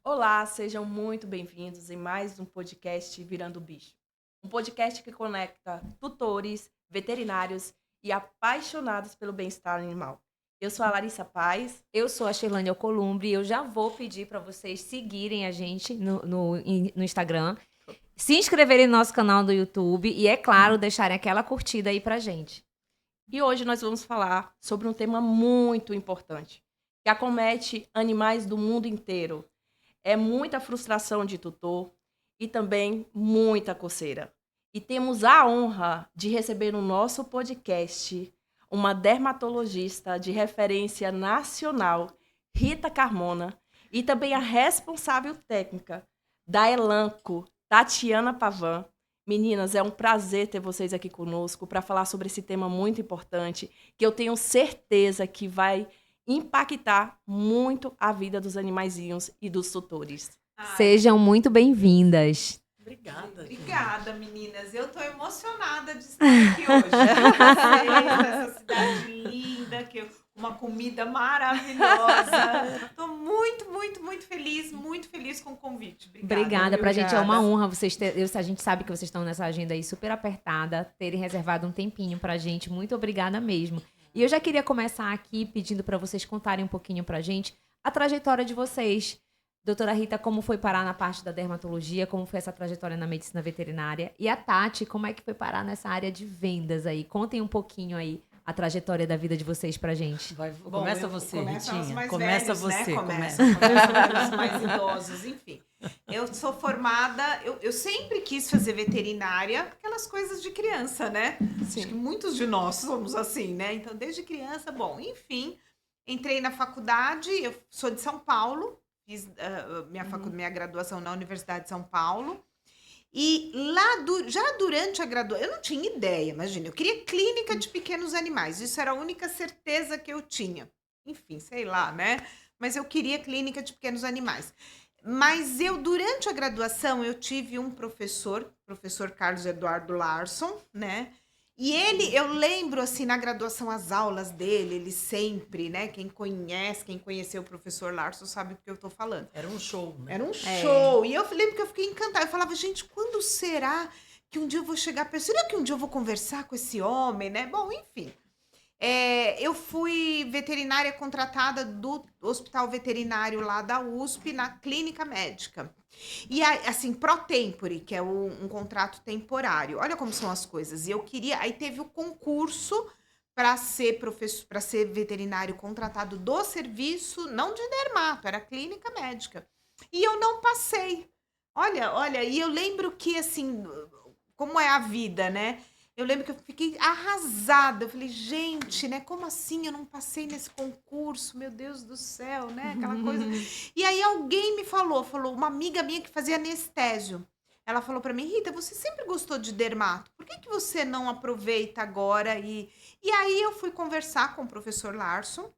Olá, sejam muito bem-vindos em mais um podcast Virando Bicho. Um podcast que conecta tutores, veterinários e apaixonados pelo bem-estar animal. Eu sou a Larissa Paz. Eu sou a Sheilane Alcolumbre e eu já vou pedir para vocês seguirem a gente no Instagram, se inscreverem no nosso canal do YouTube e, é claro, deixarem aquela curtida aí pra gente. E hoje nós vamos falar sobre um tema muito importante, que acomete animais do mundo inteiro. É muita frustração de tutor e também muita coceira. E temos a honra de receber no nosso podcast uma dermatologista de referência nacional, Rita Carmona, e também a responsável técnica da Elanco, Tatiana Pavan. Meninas, é um prazer ter vocês aqui conosco para falar sobre esse tema muito importante, que eu tenho certeza que vai impactar muito a vida dos animaizinhos e dos tutores. Sejam muito bem-vindas. Obrigada, meninas. Eu tô emocionada de estar aqui hoje com vocês, nessa cidade linda, uma comida maravilhosa. Tô muito feliz com o convite. Obrigada. Pra gente é uma honra a gente sabe que vocês estão nessa agenda aí super apertada, terem reservado um tempinho pra gente. Muito obrigada mesmo. E eu já queria começar aqui pedindo para vocês contarem um pouquinho pra gente a trajetória de vocês. Doutora Rita, como foi parar na parte da dermatologia? Como foi essa trajetória na medicina veterinária? E a Tati, como é que foi parar nessa área de vendas aí? Contem um pouquinho aí a trajetória da vida de vocês pra gente. Começa você, Ritinha. Começa você. Né? Começa os mais idosos, enfim. Eu sou formada, eu sempre quis fazer veterinária, aquelas coisas de criança, né? Sim. Acho que muitos de nós somos assim, né? Então, desde criança, bom, enfim, entrei na faculdade, eu sou de São Paulo, fiz minha graduação na Universidade de São Paulo. E lá, já durante a graduação, eu não tinha ideia, imagina, eu queria clínica de pequenos animais, isso era a única certeza que eu tinha. Enfim, sei lá, né? Mas eu queria clínica de pequenos animais. Mas durante a graduação, eu tive um professor Carlos Eduardo Larson, né? E eu lembro, assim, na graduação, as aulas dele, ele sempre, né? Quem conheceu o professor Larson sabe do que eu tô falando. Era um show, né? Era um show. E eu lembro que eu fiquei encantada. Eu falava, gente, quando será que um dia eu vou chegar perto? Será que um dia eu vou conversar com esse homem, né? Bom, enfim. Eu fui veterinária contratada do Hospital Veterinário lá da USP, na clínica médica. E assim, pro tempore, que é um contrato temporário. Olha como são as coisas. E eu queria. Aí teve o concurso para ser para ser veterinário contratado do serviço, não de dermato, era clínica médica. E eu não passei. Olha, e eu lembro que, assim, como é a vida, né? Eu lembro que eu fiquei arrasada. Eu falei, gente, né? Como assim eu não passei nesse concurso? Meu Deus do céu, né? Aquela coisa. E aí alguém me falou, uma amiga minha que fazia anestésio. Ela falou pra mim, Rita, você sempre gostou de dermato. Por que você não aproveita agora? E aí eu fui conversar com o professor Larson.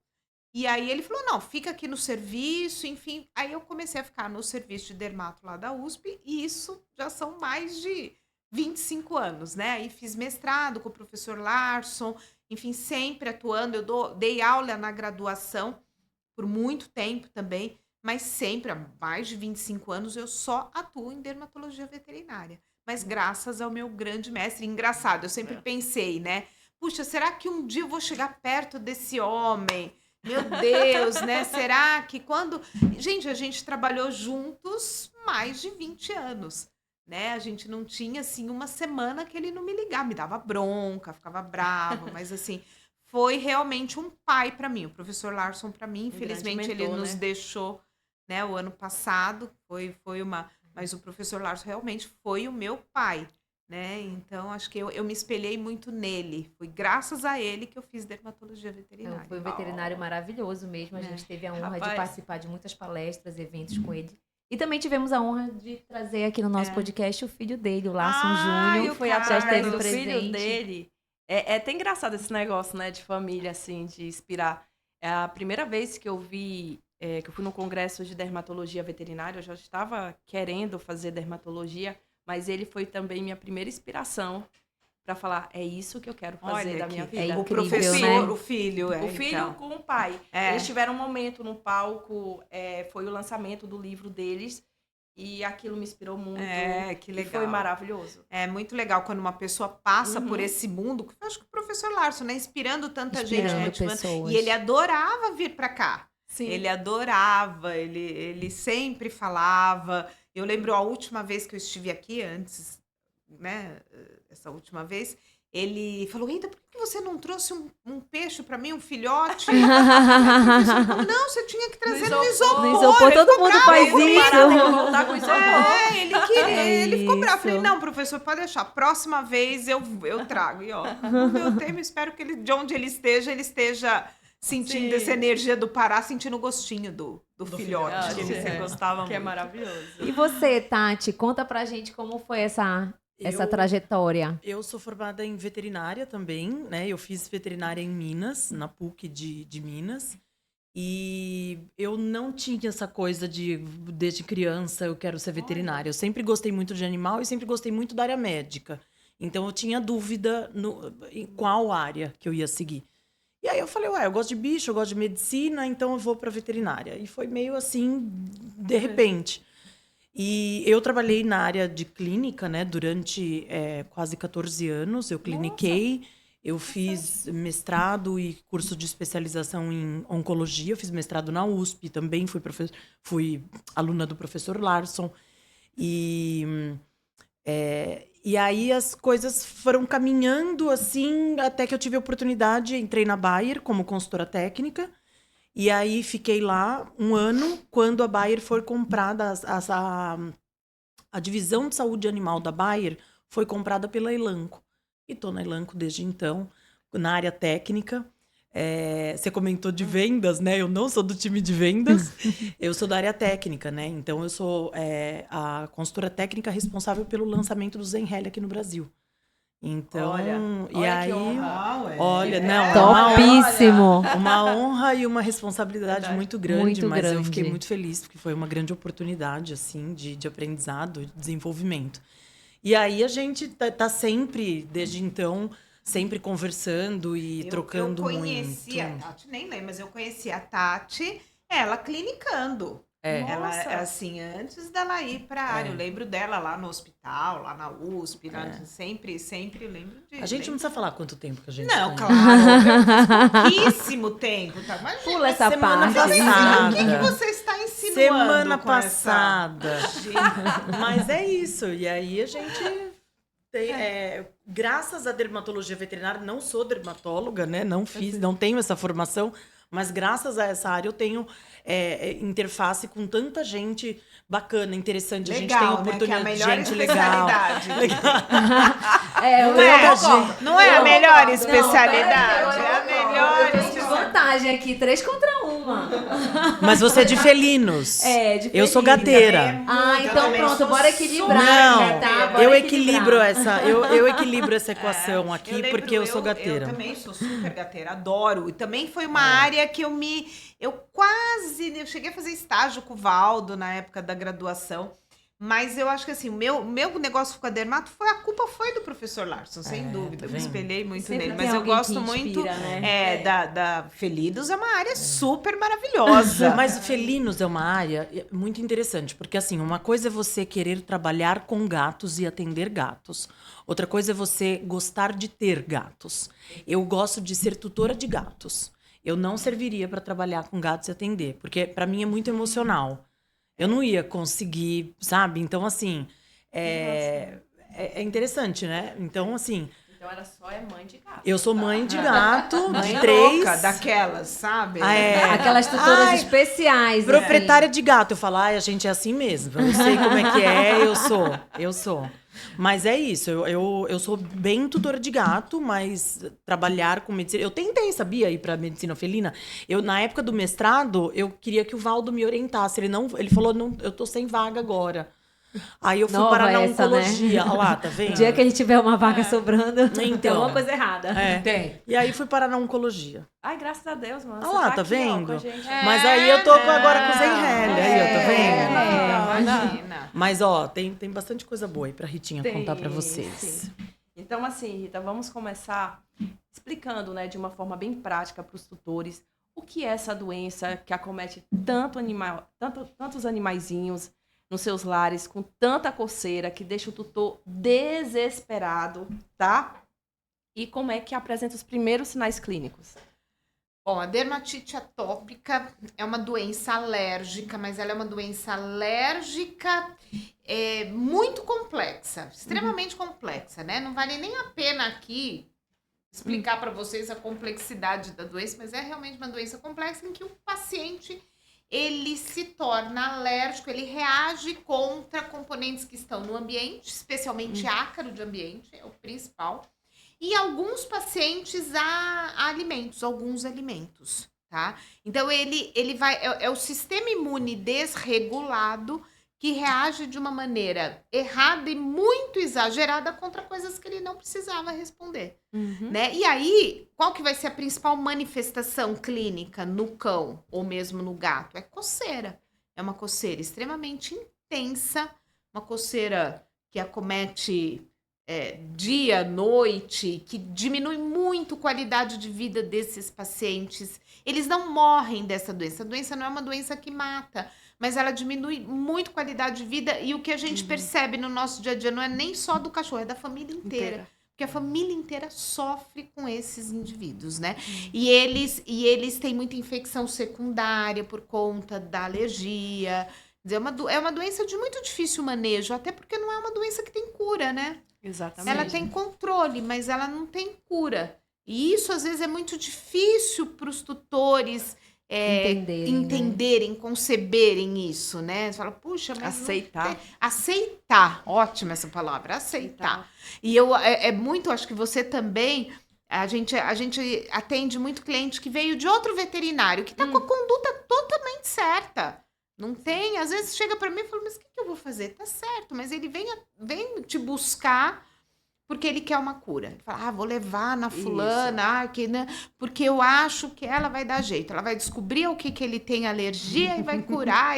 E aí ele falou, não, fica aqui no serviço, enfim. Aí eu comecei a ficar no serviço de dermato lá da USP. E isso já são mais de 25 anos, né? Aí fiz mestrado com o professor Larson, enfim, sempre atuando. Eu dei aula na graduação por muito tempo também, mas sempre, há mais de 25 anos, eu só atuo em dermatologia veterinária. Mas graças ao meu grande mestre, engraçado, eu sempre pensei, né? Puxa, será que um dia eu vou chegar perto desse homem? Meu Deus, né? Será que quando... Gente, a gente trabalhou juntos mais de 20 anos. Né? A gente não tinha, assim, uma semana que ele não me ligava, me dava bronca, ficava brava, mas, assim, foi realmente um pai para mim, o professor Larson para mim, infelizmente ele nos deixou, né, o ano passado, mas o professor Larson realmente foi o meu pai, né? Então, acho que eu me espelhei muito nele, foi graças a ele que eu fiz dermatologia veterinária. Foi um veterinário maravilhoso mesmo, a gente teve a honra de participar de muitas palestras, eventos com ele. E também tivemos a honra de trazer aqui no nosso podcast o filho dele, o Larson Júnior. Foi atrás do filho dele. É até engraçado esse negócio, né, de família, assim, de inspirar. É a primeira vez que eu vi, que eu fui no congresso de dermatologia veterinária, eu já estava querendo fazer dermatologia, mas ele foi também minha primeira inspiração. para falar, é isso que eu quero fazer da minha vida. É o incrível, professor, né? o filho. O filho então. com o pai. É. Eles tiveram um momento no palco, foi o lançamento do livro deles, e aquilo me inspirou muito. Que legal. E foi maravilhoso. É muito legal quando uma pessoa passa por esse mundo. Eu acho que o professor Larson, né? Inspirando tanta gente. Pessoas. E ele adorava vir para cá. Sim. Ele adorava, ele sempre falava. Eu lembro a última vez que eu estive aqui, antes, né? Essa última vez, ele falou, eita, por que você não trouxe um peixe para mim, um filhote? Falou, não, você tinha que trazer no isopor. No isopor, todo mundo faz isso. Voltar com isopor. Ele queria, ele ficou bravo. Eu falei, não, professor, pode deixar. Próxima vez eu trago. E ó, no meu tema, espero que de onde ele esteja sentindo essa energia do Pará, sentindo o gostinho do filhote, que você gostava muito. Que é maravilhoso. E você, Tati, conta pra gente como foi essa trajetória. Eu sou formada em veterinária também, né? Eu fiz veterinária em Minas, na PUC de Minas. E eu não tinha essa coisa desde criança, eu quero ser veterinária. Eu sempre gostei muito de animal e sempre gostei muito da área médica. Então, eu tinha dúvida em qual área que eu ia seguir. E aí eu falei, eu gosto de bicho, eu gosto de medicina, então eu vou para veterinária. E foi meio assim, de repente. E eu trabalhei na área de clínica, né, durante quase 14 anos. Eu cliniquei, eu fiz mestrado e curso de especialização em oncologia. Eu fiz mestrado na USP, também fui aluna do professor Larson. E aí as coisas foram caminhando assim, até que eu tive a oportunidade, entrei na Bayer como consultora técnica, e aí fiquei lá um ano, quando a Bayer foi comprada, a divisão de saúde animal da Bayer foi comprada pela Elanco. E estou na Elanco desde então, na área técnica. Você comentou de vendas, né? Eu não sou do time de vendas, eu sou da área técnica, né? Então, eu sou a consultora técnica responsável pelo lançamento do Zenhale aqui no Brasil. Então, olha que honra. Olha, não, topíssimo. Uma honra e uma responsabilidade muito grande, muito mas grande. eu fiquei muito feliz, porque foi uma grande oportunidade, assim, de aprendizado, de desenvolvimento. E aí, a gente tá sempre, desde então, sempre conversando e trocando muito. Eu conheci a Tati, nem lembro, mas eu conheci a Tati, ela clinicando. Ela, assim, antes dela ir para a área. Eu lembro dela lá no hospital, lá na USP, sempre lembro disso. A gente não precisa falar quanto tempo que a gente não, tem. Claro, pouquíssimo tempo. Tá? Imagina, pula essa semana parte. passada. O que você está insinuando? Semana passada. Mas é isso. E aí a gente tem, graças à dermatologia veterinária, não sou dermatóloga, né? Não tenho essa formação, mas graças a essa área eu tenho interface com tanta gente bacana, interessante. Legal, a gente tem oportunidade, né? Que é a melhor gente legal. Não é a melhor especialidade, é a melhor especialidade. Vantagem aqui, 3 contra 1. Mas você é de felinos. De felinos. Eu sou gateira. Então pronto, bora equilibrar. Não, tá? Bora eu equilibrar. eu equilibro essa equação aqui, porque eu sou gateira. Eu também sou super gateira, adoro. E também foi uma área que eu cheguei a fazer estágio com o Valdo na época da graduação. Mas eu acho que assim, o meu negócio com a dermato a culpa foi do professor Larson, sem dúvida. Eu me espelhei muito sempre nele. Mas eu gosto inspira, muito né? da Felinos, é uma área super maravilhosa. Mas felinos é uma área muito interessante, porque assim, uma coisa é você querer trabalhar com gatos e atender gatos. Outra coisa é você gostar de ter gatos. Eu gosto de ser tutora de gatos. Eu não serviria para trabalhar com gatos e atender, porque para mim é muito emocional. Eu não ia conseguir, sabe? Então, assim, é interessante, né? Então, assim... Então, ela só é mãe de gato. Eu sou mãe de gato, mãe de 3. Louca, daquelas, sabe? Aquelas tutoras especiais. Proprietária de gato. Eu falo, a gente é assim mesmo. Eu sei como é que é, eu sou. Mas é isso, eu sou bem tutora de gato, mas trabalhar com medicina... Eu tentei, sabia, ir para medicina felina. Na época do mestrado, eu queria que o Valdo me orientasse. Ele falou, não, eu tô sem vaga agora. Aí eu fui parar na oncologia. Olha lá, tá vendo? O dia que ele tiver uma vaga sobrando, tem então, alguma coisa errada. Tem. E aí fui parar na oncologia. Ai, graças a Deus, mano. Olha lá, tá aqui, vendo? com a gente. Mas aí eu tô agora com o Zenhale. Aí, ó, tá vendo? Imagina. Mas, tem bastante coisa boa aí pra Ritinha contar pra vocês. Sim. Então, assim, Rita, vamos começar explicando, né, de uma forma bem prática para os tutores o que é essa doença que acomete tantos animaizinhos nos seus lares, com tanta coceira, que deixa o tutor desesperado, tá? E como é que apresenta os primeiros sinais clínicos? Bom, a dermatite atópica é uma doença alérgica, mas ela é uma doença alérgica muito complexa, extremamente complexa, né? Não vale nem a pena aqui explicar para vocês a complexidade da doença, mas é realmente uma doença complexa em que o paciente ele se torna alérgico, ele reage contra componentes que estão no ambiente, especialmente ácaro de ambiente, é o principal. E alguns pacientes a alimentos, alguns alimentos, tá? Então, ele vai... É o sistema imune desregulado que reage de uma maneira errada e muito exagerada contra coisas que ele não precisava responder, né? E aí, qual que vai ser a principal manifestação clínica no cão ou mesmo no gato? É coceira. É uma coceira extremamente intensa, uma coceira que acomete... dia, noite, que diminui muito a qualidade de vida desses pacientes. Eles não morrem dessa doença. A doença não é uma doença que mata, mas ela diminui muito a qualidade de vida. E o que a gente percebe no nosso dia a dia não é nem só do cachorro, é da família inteira. Porque a família inteira sofre com esses indivíduos, né? E eles têm muita infecção secundária por conta da alergia. Quer dizer, é uma doença de muito difícil manejo, até porque não é uma doença que tem cura, né? Exatamente. Ela tem controle, mas ela não tem cura. E isso, às vezes, é muito difícil para os tutores entenderem, conceberem isso, né? Você fala, puxa, mas aceitar. Aceitar. Ótima essa palavra, aceitar. E acho que você também... A gente atende muito cliente que veio de outro veterinário, que está com a conduta totalmente certa. Não tem, às vezes chega para mim e fala, mas o que eu vou fazer? Tá certo, mas ele vem te buscar porque ele quer uma cura. Ele fala, vou levar na fulana, porque eu acho que ela vai dar jeito. Ela vai descobrir o que ele tem alergia e vai curar.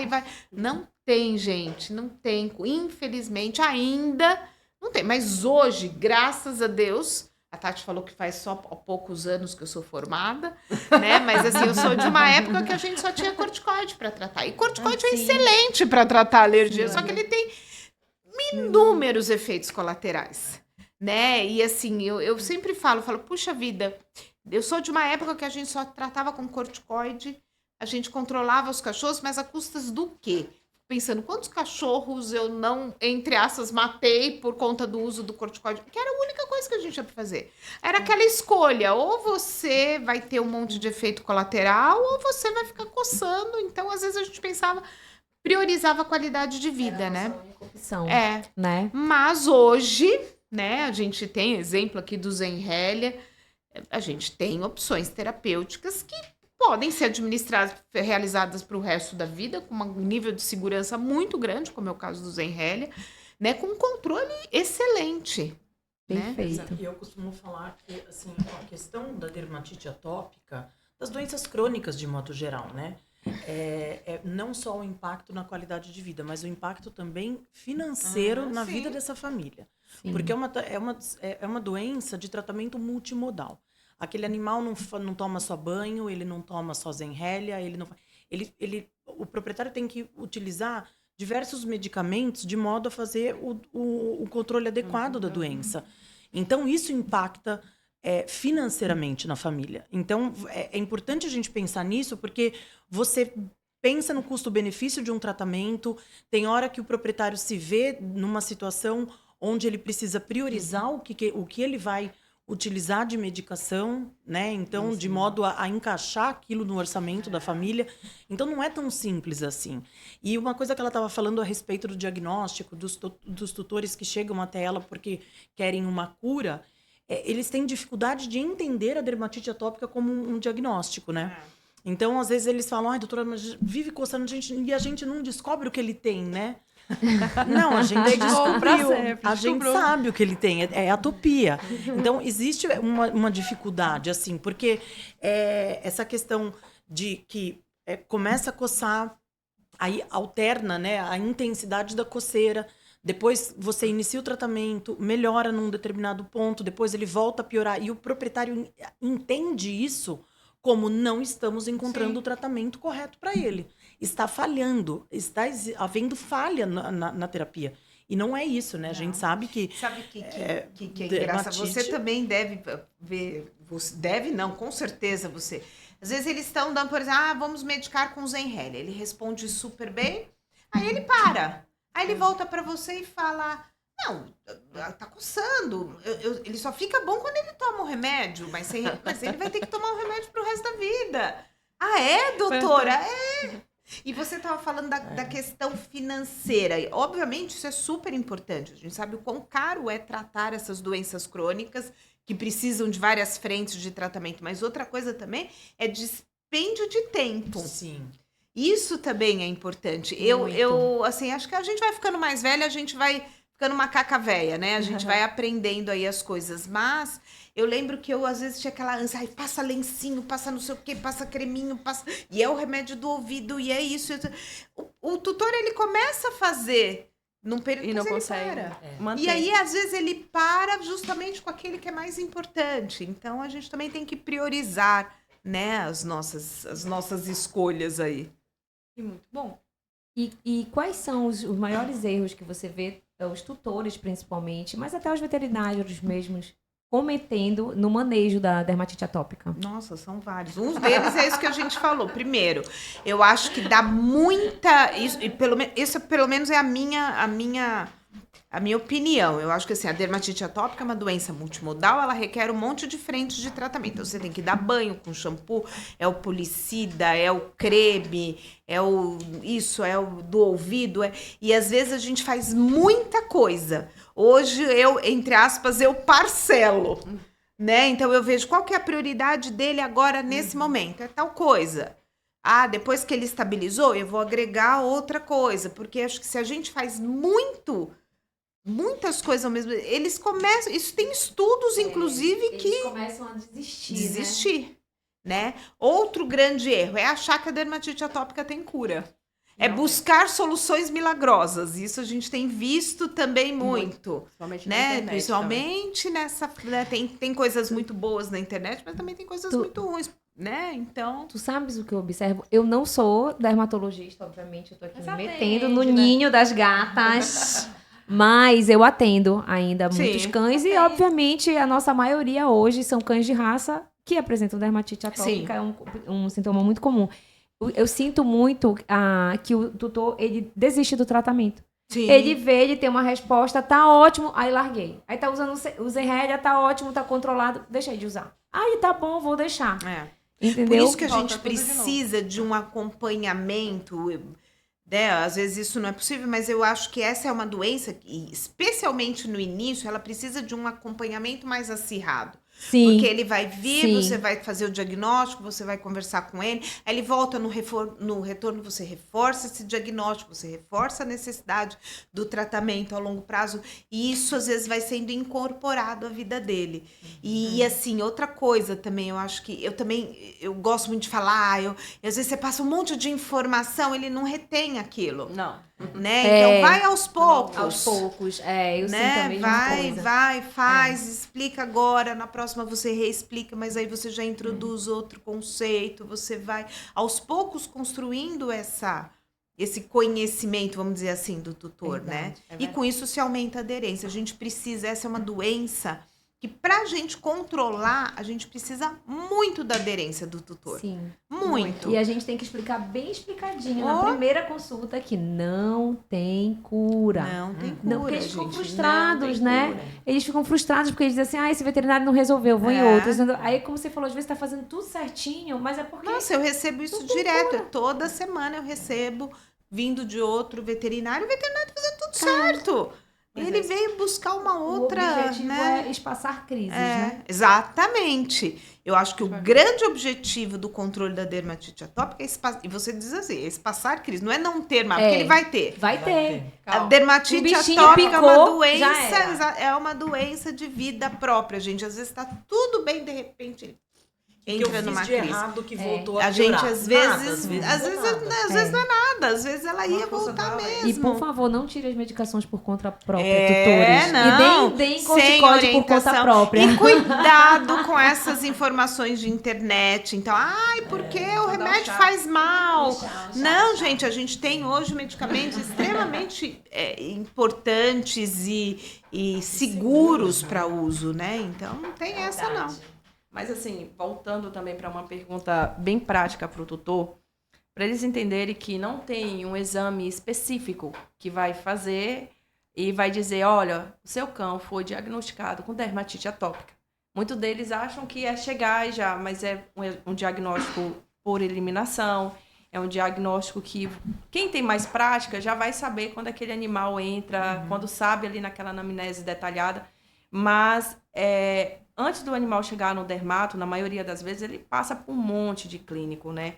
Não tem, gente, não tem. Infelizmente, ainda não tem. Mas hoje, graças a Deus... A Tati falou que faz só há poucos anos que eu sou formada, né? Mas assim, eu sou de uma época que a gente só tinha corticoide para tratar. E corticoide é excelente para tratar alergia, só que ele tem inúmeros efeitos colaterais, né? E assim, eu sempre falo, puxa vida, eu sou de uma época que a gente só tratava com corticoide, a gente controlava os cachorros, mas a custas do quê? Pensando, quantos cachorros eu não, entre aspas, matei por conta do uso do corticoide? Que era a única coisa que a gente ia fazer. Era aquela escolha, ou você vai ter um monte de efeito colateral, ou você vai ficar coçando. Então, às vezes, a gente priorizava a qualidade de vida, né? Única opção, né? Mas hoje, né, a gente tem exemplo aqui do Zenrelia, a gente tem opções terapêuticas que podem ser administradas, realizadas para o resto da vida, com um nível de segurança muito grande, como é o caso do Zenrelia, né, com um controle excelente. Perfeito. Né? E eu costumo falar que assim, a questão da dermatite atópica, das doenças crônicas de modo geral, né? Não só o impacto na qualidade de vida, mas o impacto também financeiro na vida dessa família. Sim. Porque é uma doença de tratamento multimodal. Aquele animal não toma só banho, ele não toma só Zenrelia, o proprietário tem que utilizar diversos medicamentos de modo a fazer o controle adequado da doença. Então, isso impacta financeiramente na família. Então, é importante a gente pensar nisso, porque você pensa no custo-benefício de um tratamento, tem hora que o proprietário se vê numa situação onde ele precisa priorizar o que ele vai utilizar de medicação, né? Então, de modo a encaixar aquilo no orçamento da família. Então, não é tão simples assim. E uma coisa que ela estava falando a respeito do diagnóstico, dos tutores que chegam até ela porque querem uma cura, eles têm dificuldade de entender a dermatite atópica como um diagnóstico, né? Então, às vezes, eles falam, doutora, mas vive coçando a gente, e a gente não descobre o que ele tem, né? Não, a gente descobriu, a gente sabe o que ele tem, é atopia. Então, existe uma dificuldade, assim, porque essa questão de que começa a coçar, aí alterna, né, a intensidade da coceira, Depois você inicia o tratamento, melhora num determinado ponto, depois ele volta a piorar. E o proprietário entende isso como não estamos encontrando o tratamento correto para ele. Está falhando, está havendo falha na terapia. E não é isso, né? A gente sabe que... Sabe que é engraçado? Você também deve ver... Deve não, com certeza você... Às vezes eles estão dando, por exemplo, vamos medicar com Zenrelia. Ele responde super bem, aí ele para. Aí ele volta para você e fala, não, tá coçando. Ele só fica bom quando ele toma o remédio, mas ele vai ter que tomar o remédio pro resto da vida. Ah, é, doutora? É. E você estava falando da questão financeira. E, obviamente, isso é super importante. A gente sabe o quão caro é tratar essas doenças crônicas que precisam de várias frentes de tratamento. Mas outra coisa também é dispêndio de tempo. Sim. Isso também é importante. Eu assim, acho que a gente vai ficando mais velha, a gente vai ficando macaca velha, né? A gente vai aprendendo aí as coisas. Mas eu lembro que eu, às vezes, tinha aquela ânsia, passa lencinho, passa não sei o quê, passa creminho, passa... E é o remédio do ouvido, e é isso. O tutor, ele começa a fazer num período e não ele consegue para. E aí, às vezes, ele para justamente com aquele que é mais importante. Então, a gente também tem que priorizar, né, as nossas escolhas aí. E muito bom. E quais são os maiores erros que você vê, os tutores principalmente, mas até os veterinários mesmos, cometendo no manejo da dermatite atópica? Nossa, são vários. Um deles é isso que a gente falou. Primeiro, eu acho que dá muita... Isso pelo menos é a minha opinião. Eu acho que assim, a dermatite atópica é uma doença multimodal, ela requer um monte de frentes de tratamento. Então, você tem que dar banho com shampoo, é o policida, é o creme, é o do ouvido. E às vezes a gente faz muita coisa. Hoje, entre aspas, eu parcelo. Né? Então, eu vejo qual que é a prioridade dele agora, nesse momento. É tal coisa. Ah, depois que ele estabilizou, eu vou agregar outra coisa. Porque acho que se a gente faz muitas coisas ao mesmo tempo, eles começam... Isso tem estudos, inclusive, que... Eles começam a desistir. Né? Outro grande erro é achar que a dermatite atópica tem cura. É buscar soluções milagrosas. Isso a gente tem visto também muito. Principalmente né? na internet. Principalmente nessa... Né? Tem coisas muito boas na internet, mas também tem coisas muito ruins. Né? Então... Tu sabes o que eu observo? Eu não sou dermatologista, obviamente. Eu tô aqui Mas me atende, metendo no né? ninho das gatas. Mas eu atendo ainda muitos cães e, obviamente, a nossa maioria hoje são cães de raça que apresentam dermatite atópica. É um sintoma muito comum. Eu sinto muito que o tutor, ele desiste do tratamento. Sim. Ele vê, ele tem uma resposta, tá ótimo, aí larguei. Aí tá usando o Zenrelia, tá ótimo, tá controlado, deixei de usar. Aí tá bom, vou deixar. Entendeu? Por isso que a Volta gente tudo de precisa de um acompanhamento, né? Às vezes isso não é possível, mas eu acho que essa é uma doença que, especialmente no início, ela precisa de um acompanhamento mais acirrado. Sim. Porque ele vai vir, Sim. você vai fazer o diagnóstico, você vai conversar com ele, aí ele volta no retorno, você reforça esse diagnóstico, você reforça a necessidade do tratamento a longo prazo, e isso às vezes vai sendo incorporado à vida dele. E assim, outra coisa também, eu acho que eu gosto muito de falar, às vezes você passa um monte de informação, ele não retém aquilo. Não. Né? Então vai aos poucos. Aos poucos, eu sinto a Né? mesma coisa. Vai, faz, explica agora, na próxima você reexplica, mas aí você já introduz outro conceito, você vai aos poucos construindo esse conhecimento, vamos dizer assim, do tutor, né? E com isso se aumenta a aderência. A gente precisa, essa é uma doença que pra gente controlar, a gente precisa muito da aderência do tutor. Sim. Muito. E a gente tem que explicar bem explicadinho na primeira consulta que não tem cura. Não tem cura, Não, porque eles gente. ficam Não frustrados, tem né? cura. Eles ficam frustrados porque eles dizem assim, esse veterinário não resolveu, vou em outros. Aí, como você falou, às vezes tá fazendo tudo certinho, mas é porque... Nossa, eu recebo isso direto. Toda semana eu recebo, vindo de outro veterinário, o veterinário fazendo tudo certo. Ele veio buscar uma outra... O objetivo né? é espaçar crises, né? Exatamente. Eu acho que o grande objetivo do controle da dermatite atópica é e você diz assim, é espaçar crise. Não é não ter mais, porque ele vai ter. Vai ter. A dermatite O bichinho atópica é uma picou, doença, é uma doença de vida própria, gente. Às vezes tá tudo bem, de repente entra numa crise. Errado que voltou a A gente, piorar? às vezes não é nada. Às vezes ela ia voltar mesmo. E, por favor, não tire as medicações por conta própria, tutores. Não. E deem corticóide por conta própria. E cuidado com essas informações de internet. Então, porque o remédio faz mal. Não, gente, a gente tem hoje medicamentos extremamente importantes e seguros para uso, né? Então, não tem essa, não. Mas assim, voltando também para uma pergunta bem prática para o tutor, para eles entenderem que não tem um exame específico que vai fazer e vai dizer, olha, o seu cão foi diagnosticado com dermatite atópica. Muitos deles acham que é chegar e já, mas é um diagnóstico por eliminação, é um diagnóstico que quem tem mais prática já vai saber quando aquele animal entra, quando sabe ali naquela anamnese detalhada, mas antes do animal chegar no dermato, na maioria das vezes, ele passa por um monte de clínico, né?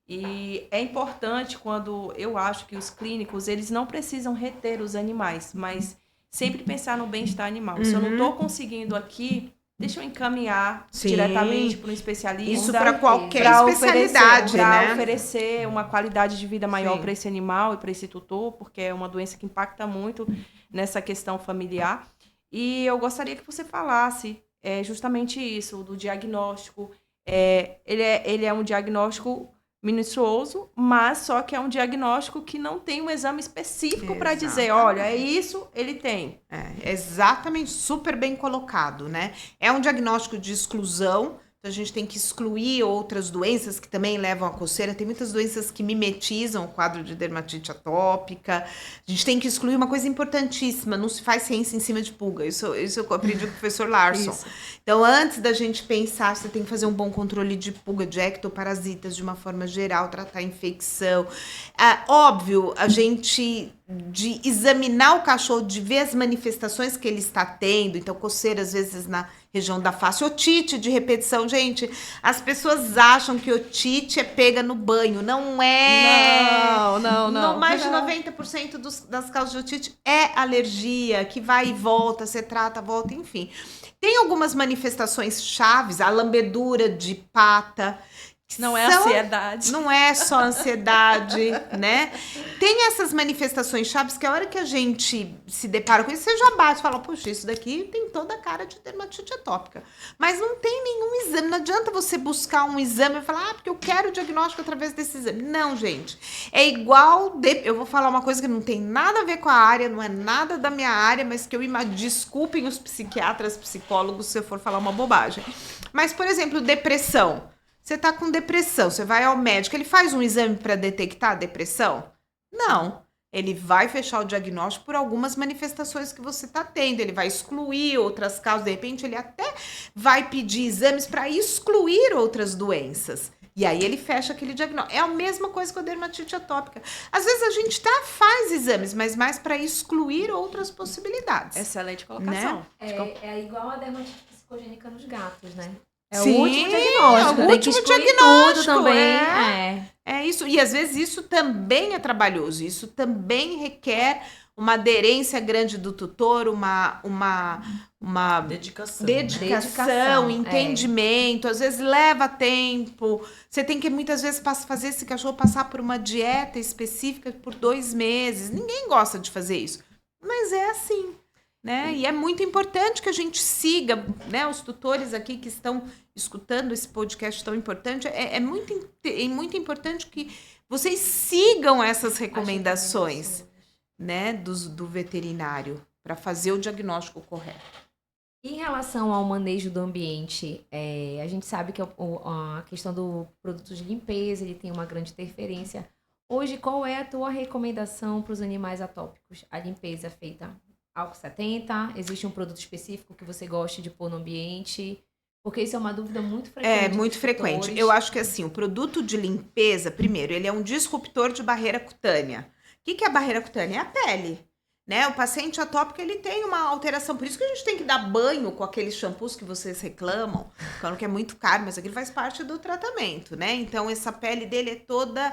E é importante quando eu acho que os clínicos, eles não precisam reter os animais, mas sempre pensar no bem-estar animal. Se eu não estou conseguindo aqui, deixa eu encaminhar diretamente para um especialista. Isso para qualquer especialidade, para oferecer uma qualidade de vida maior para esse animal e para esse tutor, porque é uma doença que impacta muito nessa questão familiar. E eu gostaria que você falasse justamente isso, do diagnóstico. Ele é um diagnóstico minucioso, mas só que é um diagnóstico que não tem um exame específico para dizer, olha, é isso, ele tem. Exatamente, super bem colocado, né? É um diagnóstico de exclusão, então a gente tem que excluir outras doenças que também levam à coceira. Tem muitas doenças que mimetizam o quadro de dermatite atópica. A gente tem que excluir uma coisa importantíssima, não se faz ciência em cima de pulga. Isso eu aprendi com o professor Larson. Isso. Então, antes da gente pensar, você tem que fazer um bom controle de pulga, de ectoparasitas de uma forma geral, tratar a infecção. Óbvio, a gente de examinar o cachorro, de ver as manifestações que ele está tendo, então coceira às vezes na região da face, otite de repetição. Gente, as pessoas acham que otite é pega no banho, não é. Não. Mais de 90% das causas de otite é alergia, que vai e volta, você trata, volta, enfim. Tem algumas manifestações chaves, a lambedura de pata. Não é ansiedade. Não é só ansiedade, né? Tem essas manifestações chaves que a hora que a gente se depara com isso, você já bate e fala, puxa, isso daqui tem toda a cara de dermatite atópica. Mas não tem nenhum exame. Não adianta você buscar um exame e falar, porque eu quero o diagnóstico através desse exame. Não, gente. É igual... Eu vou falar uma coisa que não tem nada a ver com a área, não é nada da minha área, mas que desculpem os psiquiatras, psicólogos, se eu for falar uma bobagem. Mas, por exemplo, depressão. Você tá com depressão, você vai ao médico, ele faz um exame para detectar a depressão? Não. Ele vai fechar o diagnóstico por algumas manifestações que você tá tendo, ele vai excluir outras causas, de repente ele até vai pedir exames para excluir outras doenças. E aí ele fecha aquele diagnóstico. É a mesma coisa com a dermatite atópica. Às vezes a gente faz exames, mas mais para excluir outras possibilidades. Excelente colocação. Né? É igual a dermatite psicogênica nos gatos, né? Sim, o último diagnóstico. É o último diagnóstico. Tudo também. É isso. E às vezes isso também é trabalhoso. Isso também requer uma aderência grande do tutor, uma dedicação, entendimento. Às vezes leva tempo. Você tem que muitas vezes fazer esse cachorro passar por uma dieta específica por 2 meses. Ninguém gosta de fazer isso. Mas é assim. Né? E é muito importante que a gente siga, né? Os tutores aqui que estão escutando esse podcast tão importante, é muito importante que vocês sigam essas recomendações, né? Do veterinário para fazer o diagnóstico correto. Em relação ao manejo do ambiente, a gente sabe que a questão do produto de limpeza, ele tem uma grande interferência. Hoje, qual é a tua recomendação para os animais atópicos? A limpeza é feita álcool 70? Existe um produto específico que você goste de pôr no ambiente? Porque isso é uma dúvida muito frequente. É, muito frequente. Eu acho que assim, o produto de limpeza, primeiro, ele é um disruptor de barreira cutânea. O que é a barreira cutânea? É a pele. Né? O paciente atópico, ele tem uma alteração. Por isso que a gente tem que dar banho com aqueles shampoos que vocês reclamam, falando que é muito caro, mas aquilo faz parte do tratamento, né? Então, essa pele dele é toda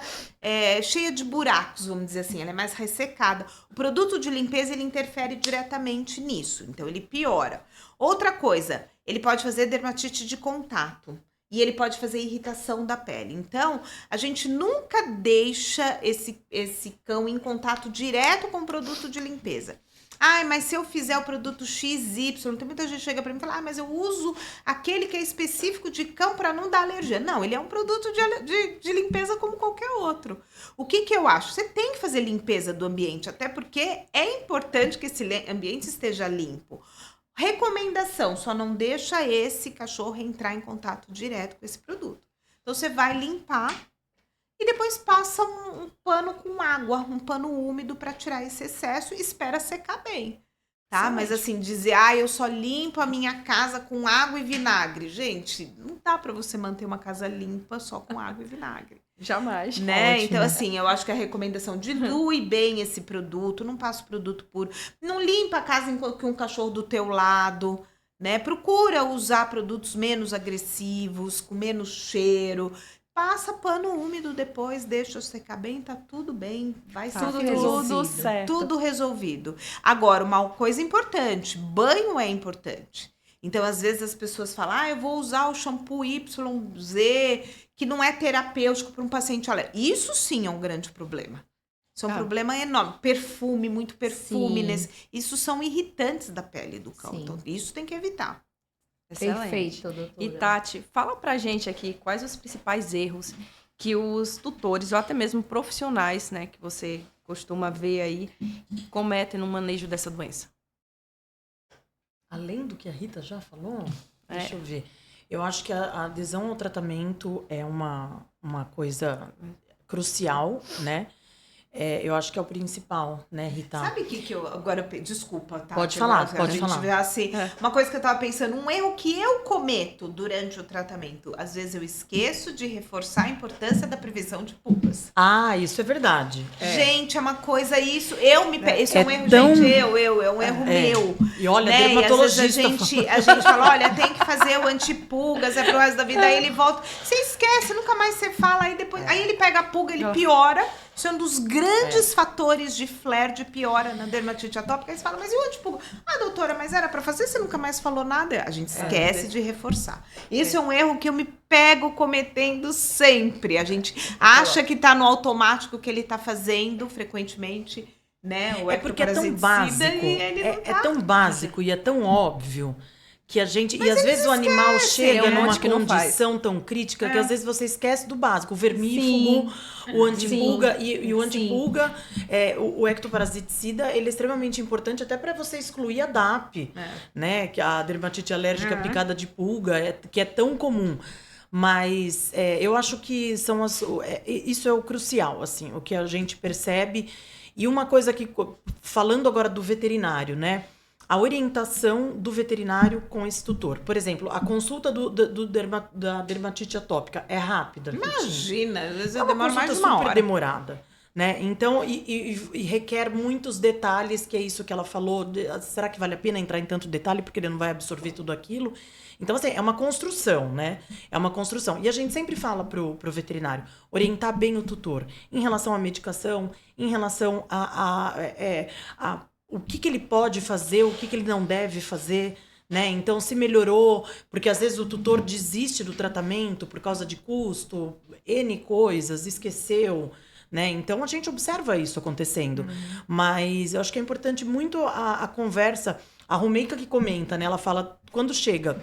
cheia de buracos, vamos dizer assim. Ela é mais ressecada. O produto de limpeza, ele interfere diretamente nisso. Então, ele piora. Outra coisa, ele pode fazer dermatite de contato. e ele pode fazer irritação da pele. Então, a gente nunca deixa esse cão em contato direto com o produto de limpeza. Ai, mas se eu fizer o produto XY, tem muita gente que chega pra mim e fala, mas eu uso aquele que é específico de cão para não dar alergia. Não, ele é um produto de limpeza como qualquer outro. O que eu acho? Você tem que fazer limpeza do ambiente, até porque é importante que esse ambiente esteja limpo. Recomendação, só não deixa esse cachorro entrar em contato direto com esse produto. Então, você vai limpar e depois passa um pano com água, um pano úmido para tirar esse excesso e espera secar bem, tá? Excelente. Mas assim, dizer, eu só limpo a minha casa com água e vinagre. Gente, não dá para você manter uma casa limpa só com água e vinagre. Jamais. Né? Ótimo. Então, assim, eu acho que a recomendação dilui bem esse produto, não passa o produto puro. Não limpa a casa com um cachorro do teu lado, né? Procura usar produtos menos agressivos, com menos cheiro. Passa pano úmido depois, deixa secar bem, tá tudo bem. Vai ser tudo certo. Tudo resolvido. Agora, uma coisa importante, banho é importante. Então, às vezes as pessoas falam, eu vou usar o shampoo YZ, que não é terapêutico para um paciente alérgico. Isso sim é um grande problema. Isso é um problema enorme. Perfume, muito perfume. Isso são irritantes da pele do cão. Sim. Então, isso tem que evitar. Excelente. Perfeito, doutora. E Tati, fala pra gente aqui quais os principais erros que os tutores ou até mesmo profissionais, né, que você costuma ver aí, cometem no manejo dessa doença. Além do que a Rita já falou, deixa eu ver. Eu acho que a adesão ao tratamento é uma coisa crucial, né? Eu acho que é o principal, né, Rita? Sabe o que eu... Agora, desculpa, tá? Pode falar, pode falar. Assim, uma coisa que eu tava pensando, um erro que eu cometo durante o tratamento. Às vezes eu esqueço de reforçar a importância da prevenção de pulgas. Isso é verdade. Gente, é uma coisa, isso é um erro, tão... gente, é um erro meu. E olha, né? dermatologista... E às vezes a gente fala, olha, tem que fazer o antipulgas, é pro resto da vida, aí ele volta. Você esquece, nunca mais você fala, aí depois... Aí ele pega a pulga, ele piora. Isso é um dos grandes fatores de flare, de piora na dermatite atópica. Aí você fala, mas e o antipulga? Doutora, mas era pra fazer, você nunca mais falou nada. A gente esquece de reforçar. Isso é um erro que eu me pego cometendo sempre. A gente acha que tá no automático que ele tá fazendo frequentemente, né? Porque é tão básico. É tão básico e é tão óbvio. Que a gente, e às vezes o animal chega numa condição tão crítica que às vezes você esquece do básico. O vermífugo, o antipulga e o antipulga, o ectoparasiticida, ele é extremamente importante até para você excluir a DAP, né? Que a dermatite alérgica picada de pulga, que é tão comum. Mas eu acho que isso é o crucial, assim, o que a gente percebe. E uma coisa que, falando agora do veterinário, né? A orientação do veterinário com esse tutor. Por exemplo, a consulta da dermatite atópica é rápida? Imagina, às vezes demora mais de uma hora. Super demorada. Né? Então, e requer muitos detalhes, que é isso que ela falou. Será que vale a pena entrar em tanto detalhe? Porque ele não vai absorver tudo aquilo. Então, assim, é uma construção, né? É uma construção. E a gente sempre fala pro veterinário, orientar bem o tutor. Em relação à medicação, em relação a o que ele pode fazer, o que ele não deve fazer, né? Então, se melhorou, porque às vezes o tutor desiste do tratamento por causa de custo, N coisas, esqueceu, né? Então, a gente observa isso acontecendo. Mas eu acho que é importante muito a conversa. A Romeica que comenta, né? Ela fala, quando chega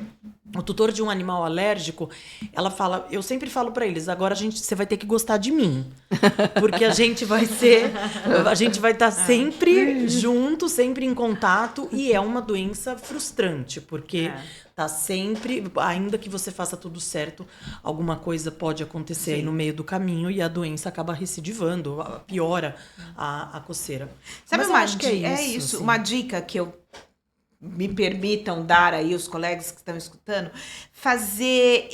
o tutor de um animal alérgico, ela fala, eu sempre falo para eles, agora você vai ter que gostar de mim. Porque a gente vai estar sempre junto, sempre em contato, e é uma doença frustrante, porque tá sempre, ainda que você faça tudo certo, alguma coisa pode acontecer aí no meio do caminho e a doença acaba recidivando, piora a coceira. Sabe, eu acho que é isso, assim. Uma dica que eu me permitam dar aí os colegas que estão escutando, fazer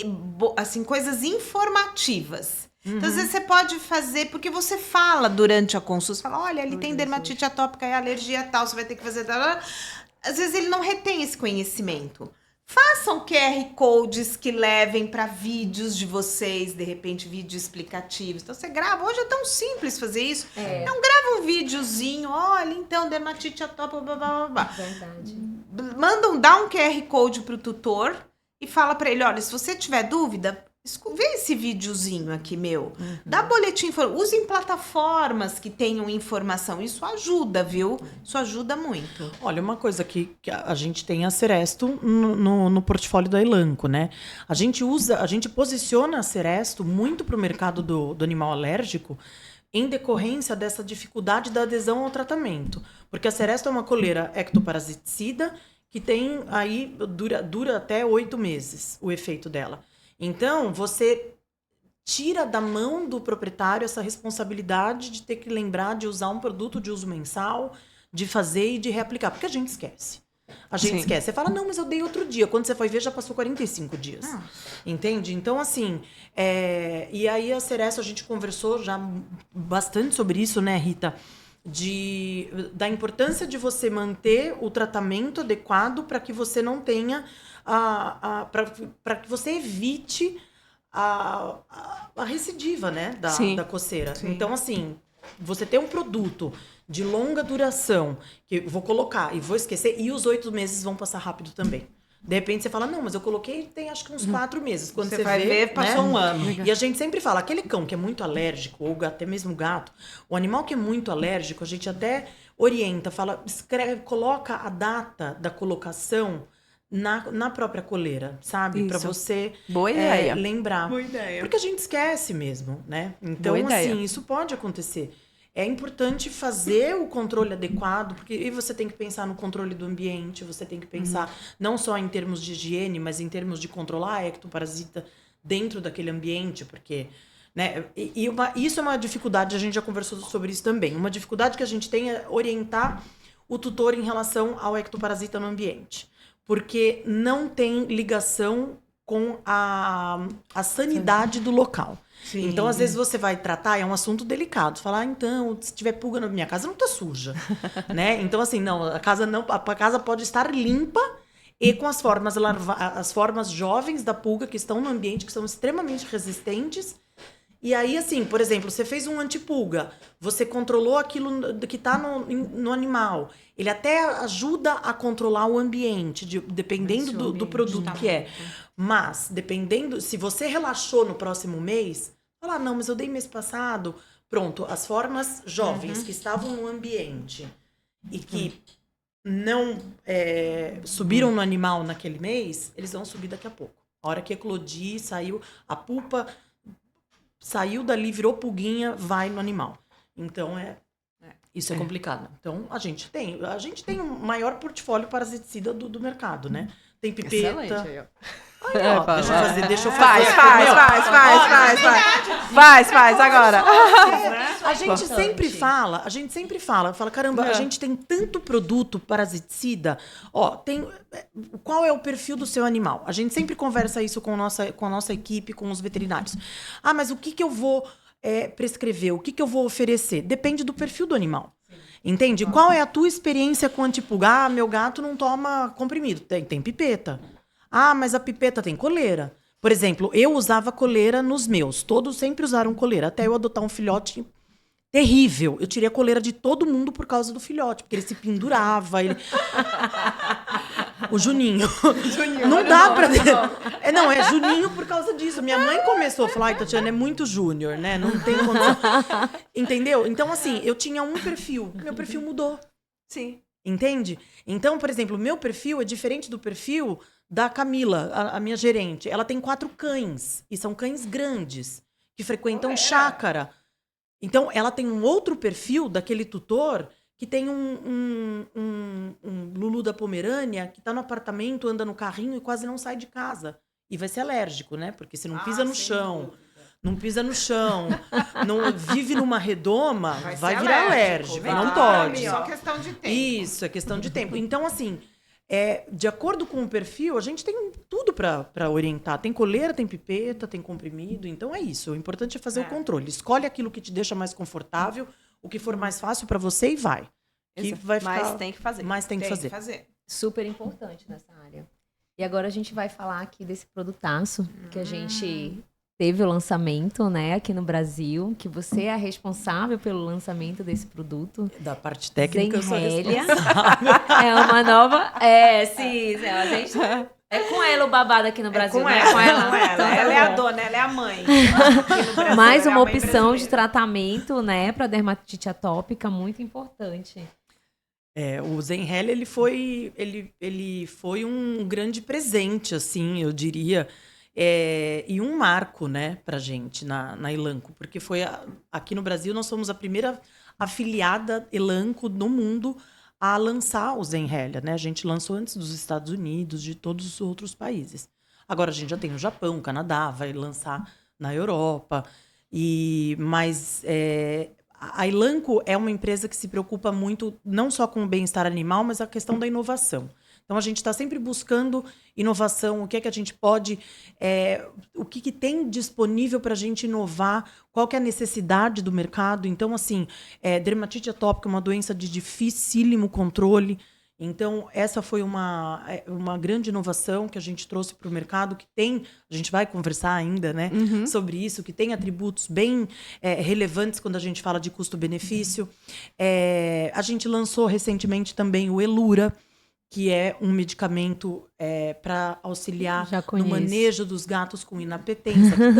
assim coisas informativas. Então, às vezes você pode fazer, porque você fala durante a consulta, você fala, olha, ele tem dermatite atópica e alergia tal, você vai ter que fazer... Às vezes ele não retém esse conhecimento. Façam QR Codes que levem para vídeos de vocês, de repente vídeos explicativos. Então você grava, hoje é tão simples fazer isso. Então grava um videozinho, olha, então dermatite atópica, blá, blá, blá, blá. Verdade. Dá um QR Code pro tutor e fala pra ele, olha, se você tiver dúvida, vê esse videozinho aqui meu, dá boletim, usem plataformas que tenham informação, isso ajuda, viu? Isso ajuda muito. Olha, uma coisa que a gente tem a Seresto no portfólio da Elanco, né? A gente posiciona a Seresto muito para o mercado do animal alérgico em decorrência dessa dificuldade da adesão ao tratamento. Porque a Seresto é uma coleira ectoparasiticida que tem aí, dura até 8 meses o efeito dela. Então, você tira da mão do proprietário essa responsabilidade de ter que lembrar de usar um produto de uso mensal, de fazer e de reaplicar, porque a gente esquece. A gente esquece. Você fala, não, mas eu dei outro dia. Quando você foi ver, já passou 45 dias. Entende? Então, assim, e aí a Seresto, a gente conversou já bastante sobre isso, né, Rita? Da importância de você manter o tratamento adequado para que você não tenha para que você evite a recidiva, né, da coceira. Sim. Então, assim, você tem um produto de longa duração, que eu vou colocar e vou esquecer, e os 8 meses vão passar rápido também. De repente você fala, não, mas eu coloquei tem acho que uns 4 meses. Quando você vai ver, passou, né, um ano. E a gente sempre fala, aquele cão que é muito alérgico, ou até mesmo gato, o animal que é muito alérgico, a gente até orienta, fala, coloca a data da colocação na própria coleira, sabe? Para você Boa ideia. Lembrar. Boa ideia. Porque a gente esquece mesmo, né? Então, assim, isso pode acontecer. É importante fazer o controle adequado, porque e você tem que pensar no controle do ambiente, você tem que pensar não só em termos de higiene, mas em termos de controlar a ectoparasita dentro daquele ambiente, porque... né? Isso é uma dificuldade, a gente já conversou sobre isso também. Uma dificuldade que a gente tem é orientar o tutor em relação ao ectoparasita no ambiente. Porque não tem ligação com a sanidade do local. Sim. Então, às vezes, você vai tratar, é um assunto delicado. Falar, então, se tiver pulga na minha casa, não tá suja. Né? Então, assim, não, a casa pode estar limpa e com as formas jovens da pulga que estão no ambiente, que são extremamente resistentes. E aí, assim, por exemplo, você fez um antipulga, você controlou aquilo que está no animal. Ele até ajuda a controlar o ambiente, dependendo do produto que é. Mas, dependendo, se você relaxou no próximo mês, fala, não, mas eu dei mês passado. Pronto, as formas jovens que estavam no ambiente e que não subiram no animal naquele mês, eles vão subir daqui a pouco. A hora que eclodir, saiu a pulpa... Saiu dali, virou pulguinha, vai no animal. Então, isso é complicado. Então, a gente tem o maior portfólio parasiticida do mercado, né? Tem pipeta. Excelente aí, ó. Deixa eu fazer. Faz agora. A gente sempre fala, caramba, a gente tem tanto produto parasiticida, qual é o perfil do seu animal? A gente sempre conversa isso com a nossa equipe, com os veterinários. Ah, mas o que eu vou prescrever? O que eu vou oferecer? Depende do perfil do animal. Entende? Qual é a tua experiência com antipulga? Ah, meu gato não toma comprimido. Tem pipeta. Ah, mas a pipeta tem coleira. Por exemplo, eu usava coleira nos meus. Todos sempre usaram coleira. Até eu adotar um filhote terrível. Eu tirei a coleira de todo mundo por causa do filhote. Porque ele se pendurava. O Juninho. Não dá pra... Não, é Juninho por causa disso. Minha mãe começou a falar, ai, Tatiana, é muito júnior, né? Não tem condição. Entendeu? Então, assim, eu tinha um perfil. Meu perfil mudou. Sim. Entende? Então, por exemplo, o meu perfil é diferente do perfil da Camila, a minha gerente. Ela tem 4 cães. E são cães grandes, que frequentam chácara. Então, ela tem um outro perfil daquele tutor que tem um Lulu da Pomerânia que tá no apartamento, anda no carrinho e quase não sai de casa. E vai ser alérgico, né? Porque se não pisa no chão, não vive numa redoma, vai virar alérgico. Não pode. Só questão de tempo. Isso, é questão de tempo. Então, assim, de acordo com o perfil, a gente tem tudo para orientar. Tem coleira, tem pipeta, tem comprimido. Então, é isso. O importante é fazer o controle. Escolhe aquilo que te deixa mais confortável, o que for mais fácil para você e vai. Que vai ficar... Mas tem que fazer. Mas tem que fazer. Super importante nessa área. E agora a gente vai falar aqui desse produtaço que a gente teve o lançamento, né, aqui no Brasil, que você é a responsável pelo lançamento desse produto. Da parte técnica, Zenrelia. É uma nova... sim, a gente... É com ela o babado aqui no Brasil, com né? ela, Com ela. com ela. Então tá Ela é a bom. dona, ela é a mãe. Aqui no Brasil, Mais ela é uma a mãe opção de brasileira. tratamento, né, para dermatite atópica, muito importante. O Zenhella, ele foi um grande presente, assim, eu diria, e um marco, né, pra gente na Elanco, porque aqui no Brasil nós somos a primeira afiliada Elanco no mundo a lançar o Zenhella, né? A gente lançou antes dos Estados Unidos, de todos os outros países. Agora a gente já tem o Japão, o Canadá, vai lançar na Europa, mas a Elanco é uma empresa que se preocupa muito, não só com o bem-estar animal, mas a questão da inovação. Então, a gente está sempre buscando inovação, o que é que a gente pode... o que tem disponível para a gente inovar, qual que é a necessidade do mercado. Então, assim, dermatite atópica é uma doença de dificílimo controle. Então, essa foi uma grande inovação que a gente trouxe para o mercado, que tem... A gente vai conversar ainda, né, sobre isso, que tem atributos bem relevantes quando a gente fala de custo-benefício. A gente lançou recentemente também o Elura, que é um medicamento para auxiliar no manejo dos gatos com inapetência, que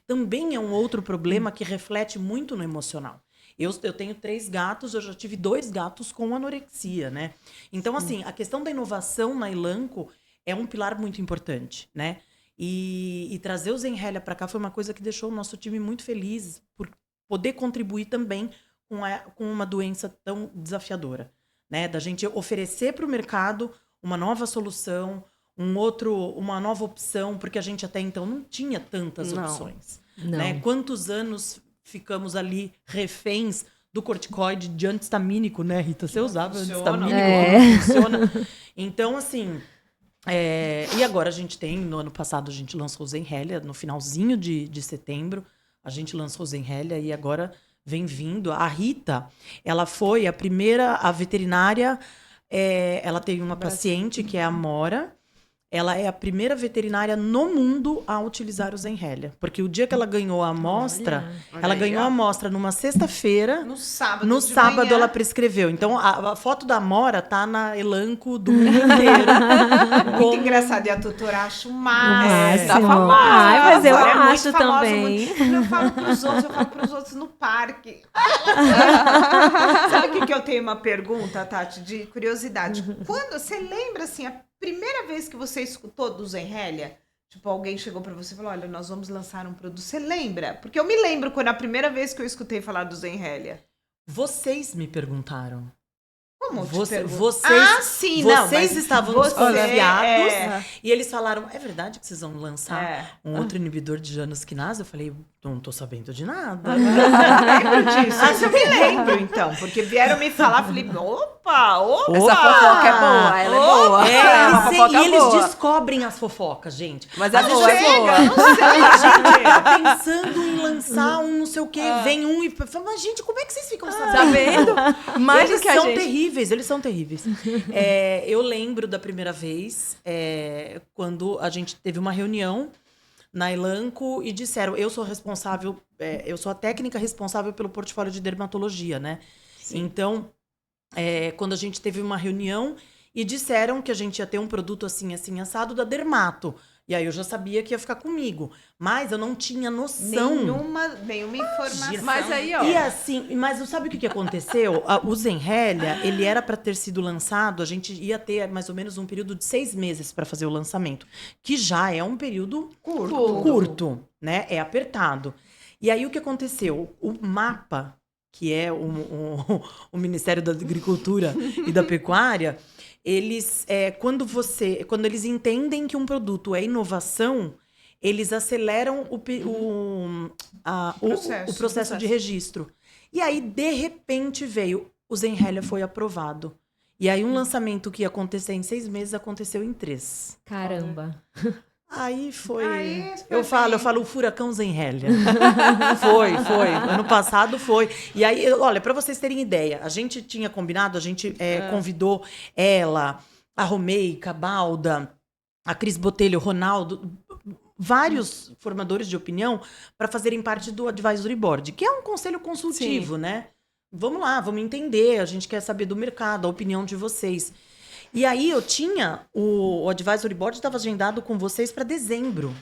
também é um outro problema que reflete muito no emocional. Eu tenho 3 gatos, eu já tive 2 gatos com anorexia, né? Então, assim, a questão da inovação na Elanco é um pilar muito importante, né? E trazer o Zenhella para cá foi uma coisa que deixou o nosso time muito feliz por poder contribuir também com uma doença tão desafiadora, né? Da gente oferecer para o mercado uma nova solução, uma nova opção, porque a gente até então não tinha tantas opções. Não. Né? Quantos anos ficamos ali reféns do corticoide de antistamínico, né, Rita? Você usava antistamínico, não funciona. Então, assim... e agora a gente no ano passado a gente lançou o Zenhella, no finalzinho de setembro, a gente lançou o Zenhella e agora vem vindo. A Rita, ela foi a veterinária, ela teve uma paciente que é a Mora, ela é a primeira veterinária no mundo a utilizar o Zenhella. Porque o dia que ela ganhou a amostra, ela ganhou a amostra numa sexta-feira. No sábado. No sábado ela prescreveu. Então, a foto da Mora tá na Elanco do mundo inteiro. Muito engraçado. E a tutora acho mais. Tá famosa. Mas eu acho famosa, também. Eu falo pros outros no parque. Sabe o que eu tenho uma pergunta, Tati, de curiosidade? Quando você lembra, assim, a primeira vez que você escutou do Zenhella, tipo, alguém chegou pra você e falou, olha, nós vamos lançar um produto. Você lembra? Porque eu me lembro quando a primeira vez que eu escutei falar do Zenhella. Vocês me perguntaram. Como Vocês sim, vocês estavam desconfiados e e eles falaram, é verdade que vocês vão lançar um outro inibidor de Janus quinase? Eu falei, não tô sabendo de nada. Eu lembro disso. Eu me lembro, então. Porque vieram me falar, falei, opa! Essa fofoca é boa, ela é boa. E eles descobrem as fofocas, gente. Mas é boa, é boa. Não sei, Gente, tá pensando em lançar um não sei o quê, vem um e fala, mas gente, como é que vocês ficam sabendo? Sabendo? Mais do que a gente. Eles são terríveis. Eu lembro da primeira vez, quando a gente teve uma reunião na Elanco e disseram, eu sou a técnica responsável pelo portfólio de dermatologia, né? Sim. Então, quando a gente teve uma reunião e disseram que a gente ia ter um produto assim, assim, assado da Dermato. E aí eu já sabia que ia ficar comigo. Mas eu não tinha noção. Nenhuma informação. Mas aí, ó. E assim, mas sabe o que aconteceu? O Zenhella, ele era para ter sido lançado, a gente ia ter mais ou menos um período de 6 meses para fazer o lançamento. Que já é um período curto, né? É apertado. E aí o que aconteceu? O MAPA, que é o Ministério da Agricultura e da Pecuária, eles, quando eles entendem que um produto é inovação, eles aceleram o processo de registro. E aí, de repente, veio, o Zenhella foi aprovado. E aí, um lançamento que ia acontecer em 6 meses, aconteceu em 3. Caramba. Aí foi... eu falo o furacão Zenhella. Foi. Ano passado foi. E aí, olha, para vocês terem ideia, a gente tinha combinado, a gente convidou ela, a Romeica, a Balda, a Cris Botelho, o Ronaldo, vários formadores de opinião para fazerem parte do Advisory Board, que é um conselho consultivo, né? Vamos lá, vamos entender, a gente quer saber do mercado, a opinião de vocês. E aí eu tinha, o Advisory Board estava agendado com vocês para dezembro.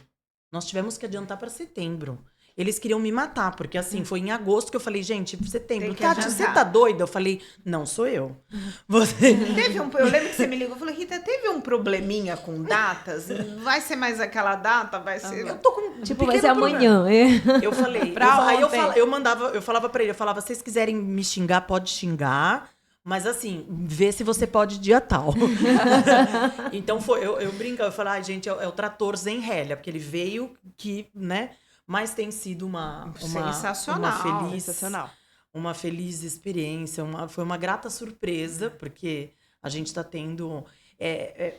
Nós tivemos que adiantar para setembro. Eles queriam me matar, porque assim, foi em agosto que eu falei, gente, setembro. Tati, você tá doida? Eu falei, não, sou eu. Você... Eu lembro que você me ligou, eu falei, Rita, teve um probleminha com datas? Vai ser mais aquela data? Vai ser... Eu tô com Tipo, vai ser amanhã. Eu falei, eu falava pra ele, vocês quiserem me xingar, pode xingar, mas assim, vê se você pode dia tal. Então eu brincava, eu falava, gente, é o trator Zenrélia, porque ele veio que, né, mas tem sido uma sensacional. Uma feliz experiência, foi uma grata surpresa, porque a gente está tendo...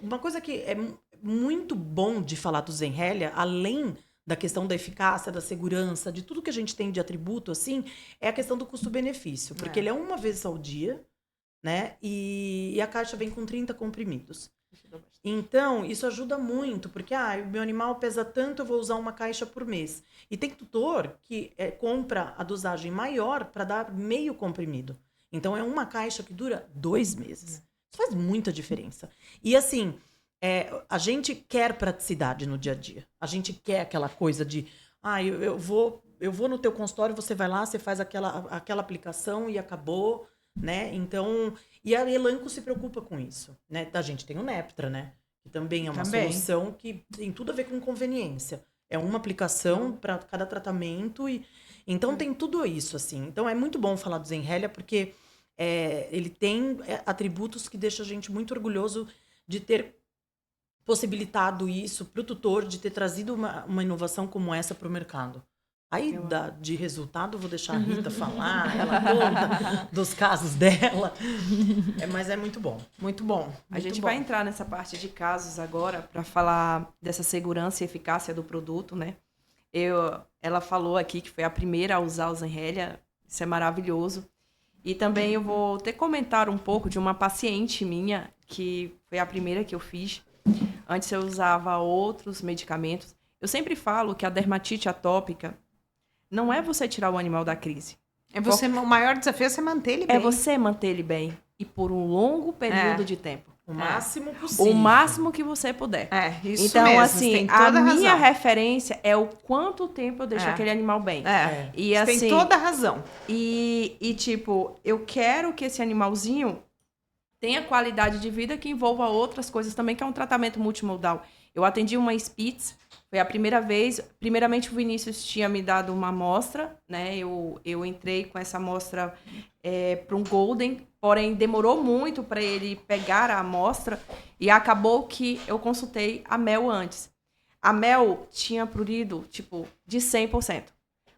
uma coisa que é muito bom de falar do Zenrélia, além da questão da eficácia, da segurança, de tudo que a gente tem de atributo, assim, é a questão do custo-benefício. Porque ele é uma vez ao dia, né? E a caixa vem com 30 comprimidos. Então, isso ajuda muito, porque o meu animal pesa tanto, eu vou usar uma caixa por mês. E tem tutor que compra a dosagem maior para dar meio comprimido. Então, é uma caixa que dura 2 meses. Isso faz muita diferença. E assim, a gente quer praticidade no dia a dia. A gente quer aquela coisa de, eu vou no teu consultório, você vai lá, você faz aquela aplicação e acabou, né? Então, e a Elanco se preocupa com isso, né? A gente tem o Neptra, né? Que também é uma solução que tem tudo a ver com conveniência. É uma aplicação para cada tratamento então tem tudo isso, assim. Então é muito bom falar do Zenrélia, porque ele tem atributos que deixam a gente muito orgulhoso de ter possibilitado isso para o tutor, de ter trazido uma inovação como essa para o mercado. Aí, de resultado, vou deixar a Rita falar, ela conta dos casos dela. Mas é muito bom. Muito bom. A gente vai entrar nessa parte de casos agora para falar dessa segurança e eficácia do produto, né? Ela falou aqui que foi a primeira a usar o Zenrélia. Isso é maravilhoso. E também eu vou ter que comentar um pouco de uma paciente minha, que foi a primeira que eu fiz. Antes eu usava outros medicamentos. Eu sempre falo que a dermatite atópica não é você tirar o animal da crise. O maior desafio é você manter ele bem. É você manter ele bem. E por um longo período de tempo. O máximo possível. O máximo que você puder. Isso então, mesmo, assim, a minha referência é o quanto tempo eu deixo aquele animal bem. E assim, tem toda a razão. E, tipo, eu quero que esse animalzinho tenha qualidade de vida que envolva outras coisas também, que é um tratamento multimodal. Eu atendi uma Spitz, foi a primeira vez. Primeiramente, o Vinícius tinha me dado uma amostra, né? Eu entrei com essa amostra para um Golden, porém demorou muito para ele pegar a amostra e acabou que eu consultei a Mel antes. A Mel tinha prurido, tipo, de 100%.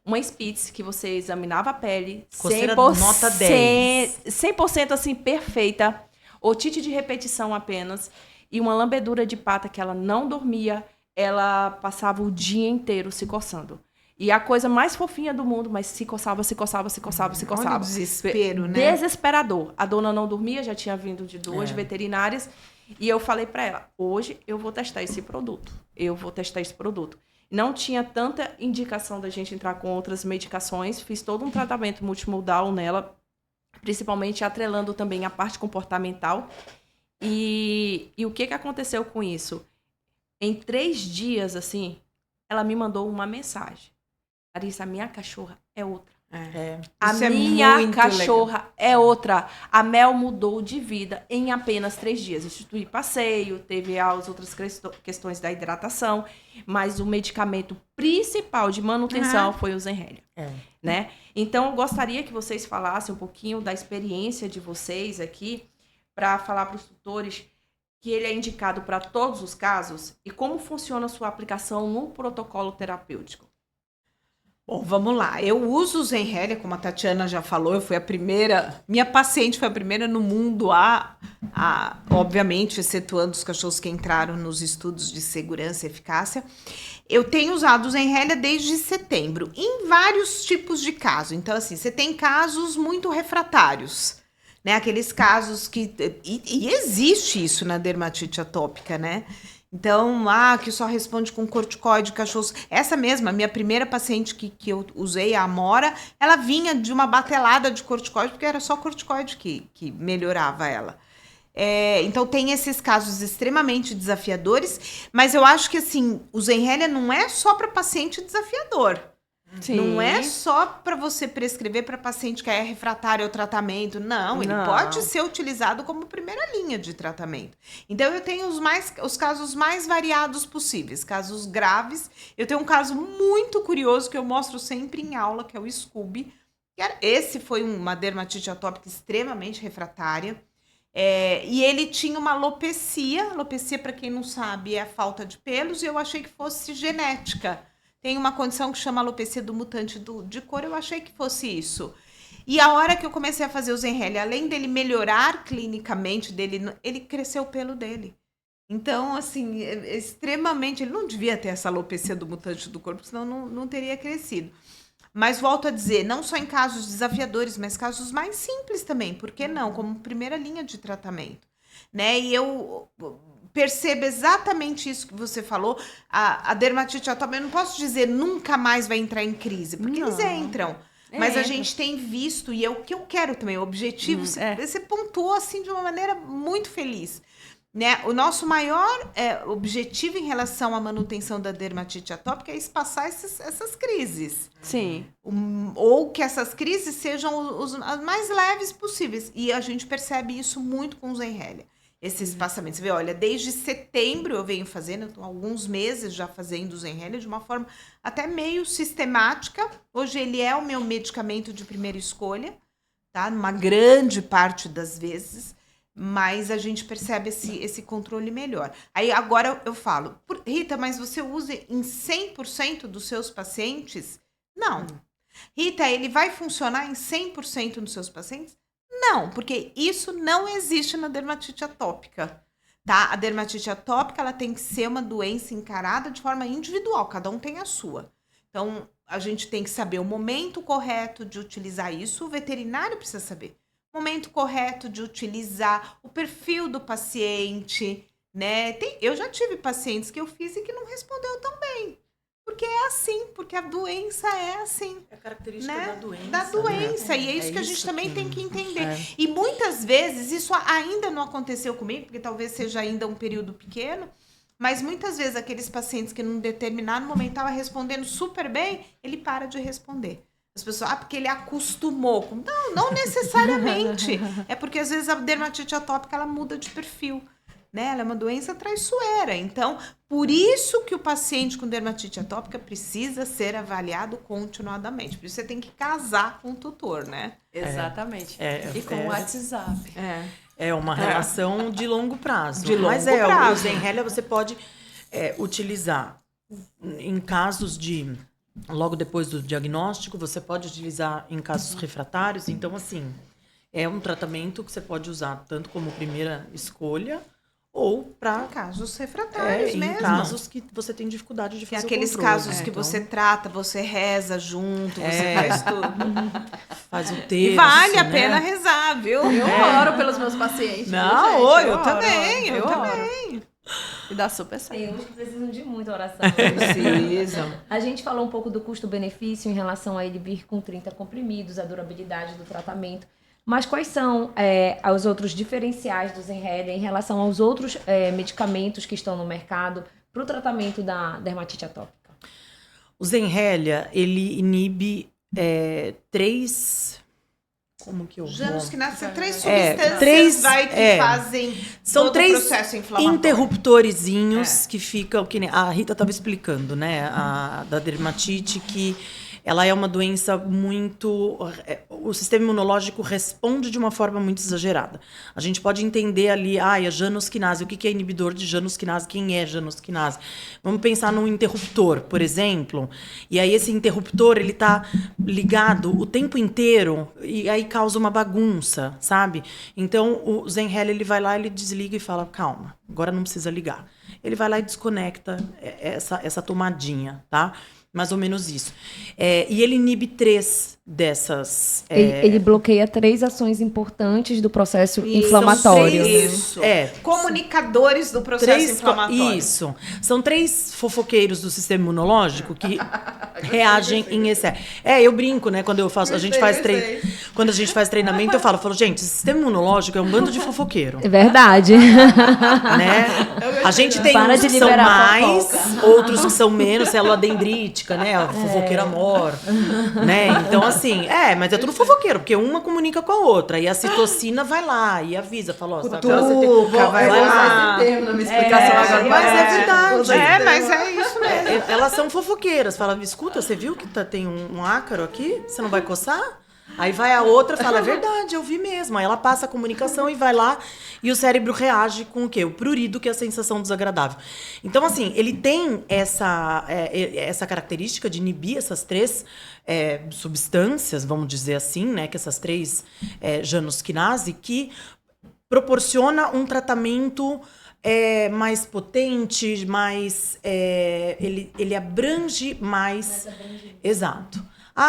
Uma Spitz que você examinava a pele, 100%, nota 10. 100% assim, perfeita, otite de repetição apenas, e uma lambedura de pata que ela não dormia, ela passava o dia inteiro se coçando. E a coisa mais fofinha do mundo, mas se coçava. Olha o desespero, né? Desesperador. A dona não dormia, já tinha vindo de 2 veterinárias. E eu falei para ela, hoje eu vou testar esse produto. Não tinha tanta indicação da gente entrar com outras medicações. Fiz todo um tratamento multimodal nela, principalmente atrelando também a parte comportamental. E o que aconteceu com isso? Em 3 dias, assim, ela me mandou uma mensagem. Larissa, a minha cachorra é outra. A minha cachorra é outra. A Mel mudou de vida em apenas 3 dias. Instituí passeio, teve as outras questões da hidratação, mas o medicamento principal de manutenção foi o Zenrélia. Né? Então, eu gostaria que vocês falassem um pouquinho da experiência de vocês aqui, para falar para os tutores que ele é indicado para todos os casos e como funciona a sua aplicação no protocolo terapêutico. Bom, vamos lá. Eu uso o Zenrélia, como a Tatiana já falou, eu fui a primeira, minha paciente foi a primeira no mundo obviamente, excetuando os cachorros que entraram nos estudos de segurança e eficácia. Eu tenho usado o Zenrélia desde setembro, em vários tipos de casos. Então, assim, você tem casos muito refratários, né? Aqueles casos que... E existe isso na dermatite atópica, né? Então, que só responde com corticoide, cachorros... Essa mesma, minha primeira paciente que eu usei, a Amora, ela vinha de uma batelada de corticoide, porque era só corticoide que melhorava ela. Então tem esses casos extremamente desafiadores, mas eu acho que assim, o Zenrelia não é só para paciente desafiador. Sim. Não é só para você prescrever para paciente que é refratário ao tratamento. Não, ele Não. pode ser utilizado como primeira linha de tratamento. Então, eu tenho os casos mais variados possíveis, casos graves. Eu tenho um caso muito curioso que eu mostro sempre em aula, que é o Scooby. Esse foi uma dermatite atópica extremamente refratária. E ele tinha uma alopecia. Alopecia, para quem não sabe, é a falta de pelos, e eu achei que fosse genética. Tem uma condição que chama alopecia do mutante de cor, eu achei que fosse isso. E a hora que eu comecei a fazer o Zenrelia, além dele melhorar clinicamente, ele cresceu o pelo dele. Então, assim, extremamente... Ele não devia ter essa alopecia do mutante do corpo, senão não teria crescido. Mas volto a dizer, não só em casos desafiadores, mas casos mais simples também. Por que não? Como primeira linha de tratamento. Né? E eu... perceba exatamente isso que você falou. A dermatite atópica, eu não posso dizer nunca mais vai entrar em crise, porque eles entram. Mas a gente tem visto, e é o que eu quero também, o objetivo, você pontuou assim de uma maneira muito feliz. Né? O nosso maior objetivo em relação à manutenção da dermatite atópica é espaçar essas crises. Sim. Ou que essas crises sejam as mais leves possíveis. E a gente percebe isso muito com o Zenrelia. Esse espaçamento. Você vê, olha, desde setembro eu venho fazendo, eu tô há alguns meses já fazendo o Zenrelia de uma forma até meio sistemática. Hoje ele é o meu medicamento de primeira escolha, tá? Numa grande parte das vezes, mas a gente percebe esse controle melhor. Aí agora eu falo, Rita, mas você usa em 100% dos seus pacientes? Não. Rita, ele vai funcionar em 100% dos seus pacientes? Não, porque isso não existe na dermatite atópica, tá? A dermatite atópica, ela tem que ser uma doença encarada de forma individual, cada um tem a sua. Então, a gente tem que saber o momento correto de utilizar isso, o veterinário precisa saber. O momento correto de utilizar, o perfil do paciente, né? Eu já tive pacientes que eu fiz e que não respondeu tão bem. Porque é assim, porque a doença é assim. É característica, né? Da doença. Da doença, né? E é isso que a gente também tem que entender. É. E muitas vezes, isso ainda não aconteceu comigo, porque talvez seja ainda um período pequeno, mas muitas vezes aqueles pacientes que num determinado momento estavam respondendo super bem, ele para de responder. As pessoas, porque ele acostumou. Não necessariamente. É porque às vezes a dermatite atópica, ela muda de perfil. Né? Ela é uma doença traiçoeira. Então, por isso que o paciente com dermatite atópica precisa ser avaliado continuadamente. Por isso você tem que casar com o tutor, né? Exatamente. E com o WhatsApp. É uma relação de longo prazo. De longo Mas prazo. O Zenrelia você pode utilizar em casos de... Logo depois do diagnóstico, você pode utilizar em casos refratários. Então, assim, é um tratamento que você pode usar tanto como primeira escolha ou para casos refratários em mesmo. casos que você tem dificuldade de Tem fazer aqueles o controle. casos que você trata, você reza junto, você faz tudo. Faz o texto, E vale a né? pena rezar, viu? Eu oro pelos meus pacientes. Não, viu, oi, gente? eu também, eu oro. também. E dá super certo. Tem uns que precisam de muita oração. Precisam. A gente falou um pouco do custo-benefício em relação a ele vir com 30 comprimidos, a durabilidade do tratamento. Mas quais são os outros diferenciais do Zenrelia em relação aos outros medicamentos que estão no mercado para o tratamento da dermatite atópica? O Zenrelia, ele inibe 3... Como que eu Janos que nascem três três, substâncias que fazem são todo três o processo inflamatório. interruptorezinhos que ficam, que nem a Rita estava explicando, né? Da dermatite, que ela é uma doença muito... O sistema imunológico responde de uma forma muito exagerada. A gente pode entender ali, a janusquinase, o que é inibidor de janusquinase, quem é janusquinase? Vamos pensar num interruptor, por exemplo, e aí esse interruptor, ele está ligado o tempo inteiro e aí causa uma bagunça, sabe? Então, o Zenrelia, ele vai lá, ele desliga e fala, calma, agora não precisa ligar. Ele vai lá e desconecta essa tomadinha, tá? Mais ou menos isso. E ele inibe 3 dessas... Ele bloqueia 3 ações importantes do processo Isso, inflamatório. são 3, isso. Comunicadores do processo inflamatório. Isso. São 3 fofoqueiros do sistema imunológico que reagem em excesso. Eu brinco, né? Quando quando a gente faz treinamento, eu falo, gente, o sistema imunológico é um bando de fofoqueiro. É verdade. Né? A gente tem uns que são mais, outros que são menos, célula dendrítica, né? A fofoqueira mor, né? Então, assim, mas é tudo fofoqueiro, porque uma comunica com a outra, e a citocina vai lá e avisa, fala, vai lá. Esse termo na minha explicação agora. Mas é verdade. Mas é isso mesmo. Elas são fofoqueiras, fala, escuta, você viu que tem um ácaro aqui? Você não vai coçar? Aí vai a outra e fala, é verdade, eu vi mesmo. Aí ela passa a comunicação e vai lá e o cérebro reage com o quê? O prurido, que é a sensação desagradável. Então, assim, ele tem essa característica de inibir essas 3 substâncias, vamos dizer assim, né? Que essas 3 Janus-quinase, que proporciona um tratamento mais potente, mais... ele abrange mais... Exato.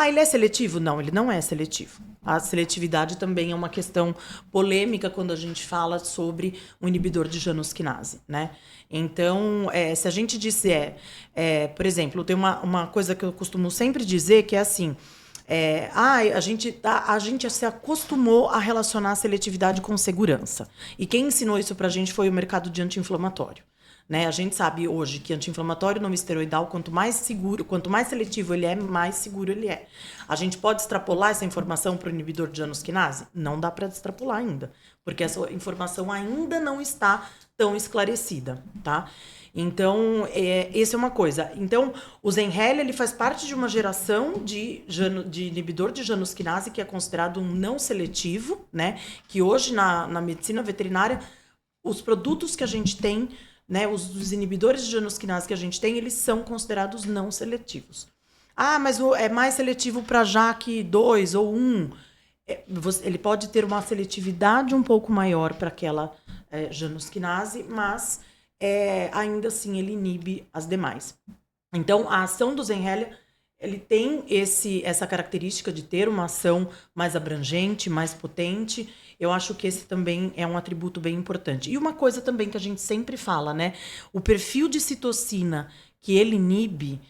Ele é seletivo? Não, ele não é seletivo. A seletividade também é uma questão polêmica quando a gente fala sobre o inibidor de Janus-quinase, né? Então, se a gente disser... por exemplo, tem uma coisa que eu costumo sempre dizer, que é assim... a gente se acostumou a relacionar a seletividade com segurança. E quem ensinou isso pra gente foi o mercado de anti-inflamatório. Né? A gente sabe hoje que anti-inflamatório não esteroidal, quanto mais seguro, quanto mais seletivo ele é, mais seguro ele é. A gente pode extrapolar essa informação para o inibidor de Janus-quinase? Não dá para extrapolar ainda, porque essa informação ainda não está tão esclarecida, tá? Então, essa é uma coisa. Então, o Zenrelia, ele faz parte de uma geração de inibidor de Janus-quinase, que é considerado um não seletivo, né? Que hoje, na medicina veterinária, os produtos que a gente tem, né, os inibidores de Janus-quinase que a gente tem, eles são considerados não seletivos. Mas é mais seletivo para JAK2 ou 1. Ele pode ter uma seletividade um pouco maior para aquela Janus-quinase, mas ainda assim ele inibe as demais. Então, a ação do Zenrelia, ele tem essa característica de ter uma ação mais abrangente, mais potente. Eu acho que esse também é um atributo bem importante. E uma coisa também que a gente sempre fala, né? O perfil de citocina que ele inibe,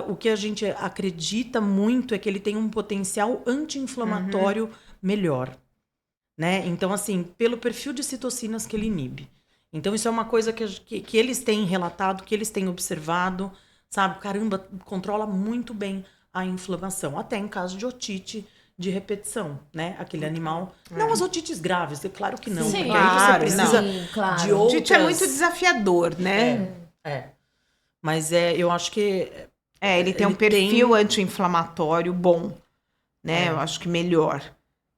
o que a gente acredita muito é que ele tem um potencial anti-inflamatório melhor, né? Então, assim, pelo perfil de citocinas que ele inibe. Então, isso é uma coisa que eles têm relatado, que eles têm observado, sabe? Caramba, controla muito bem a inflamação, até em caso de otite de repetição, né? Aquele animal... Não as otites graves, é claro que não. Sim, porque claro, aí você precisa de outras... Otite é muito desafiador, né? Mas eu acho que... ele tem um perfil anti-inflamatório bom, né? Eu acho que melhor.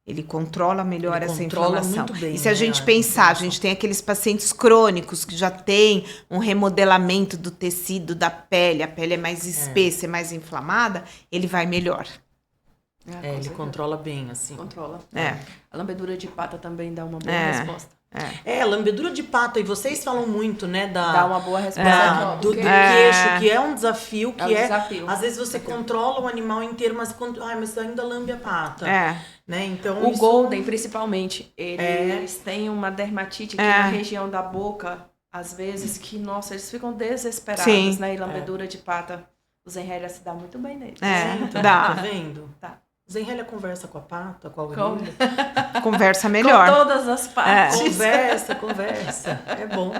Ele controla melhor essa inflamação. Muito bem, e se a gente pensar, a gente tem aqueles pacientes crônicos que já tem um remodelamento do tecido da pele, a pele é mais espessa, é mais inflamada, ele vai melhor. Ele controla bem, assim. Controla. A lambedura de pata também dá uma boa resposta. Lambedura de pata, e vocês falam muito, né, dá uma boa resposta do queixo, que é um desafio, desafio. Às vezes você controla o animal inteiro, mas ainda lambe a pata. Né? Então, o Golden, principalmente, eles têm uma dermatite aqui na região da boca, às vezes, que, nossa, eles ficam desesperados, né? E lambedura de pata, o Zenrelia se dá muito bem neles. Dá. Tá vendo? Tá. Zenrelia conversa com a pata, com a orelha. Conversa melhor. Com todas as partes. Conversa. É bom.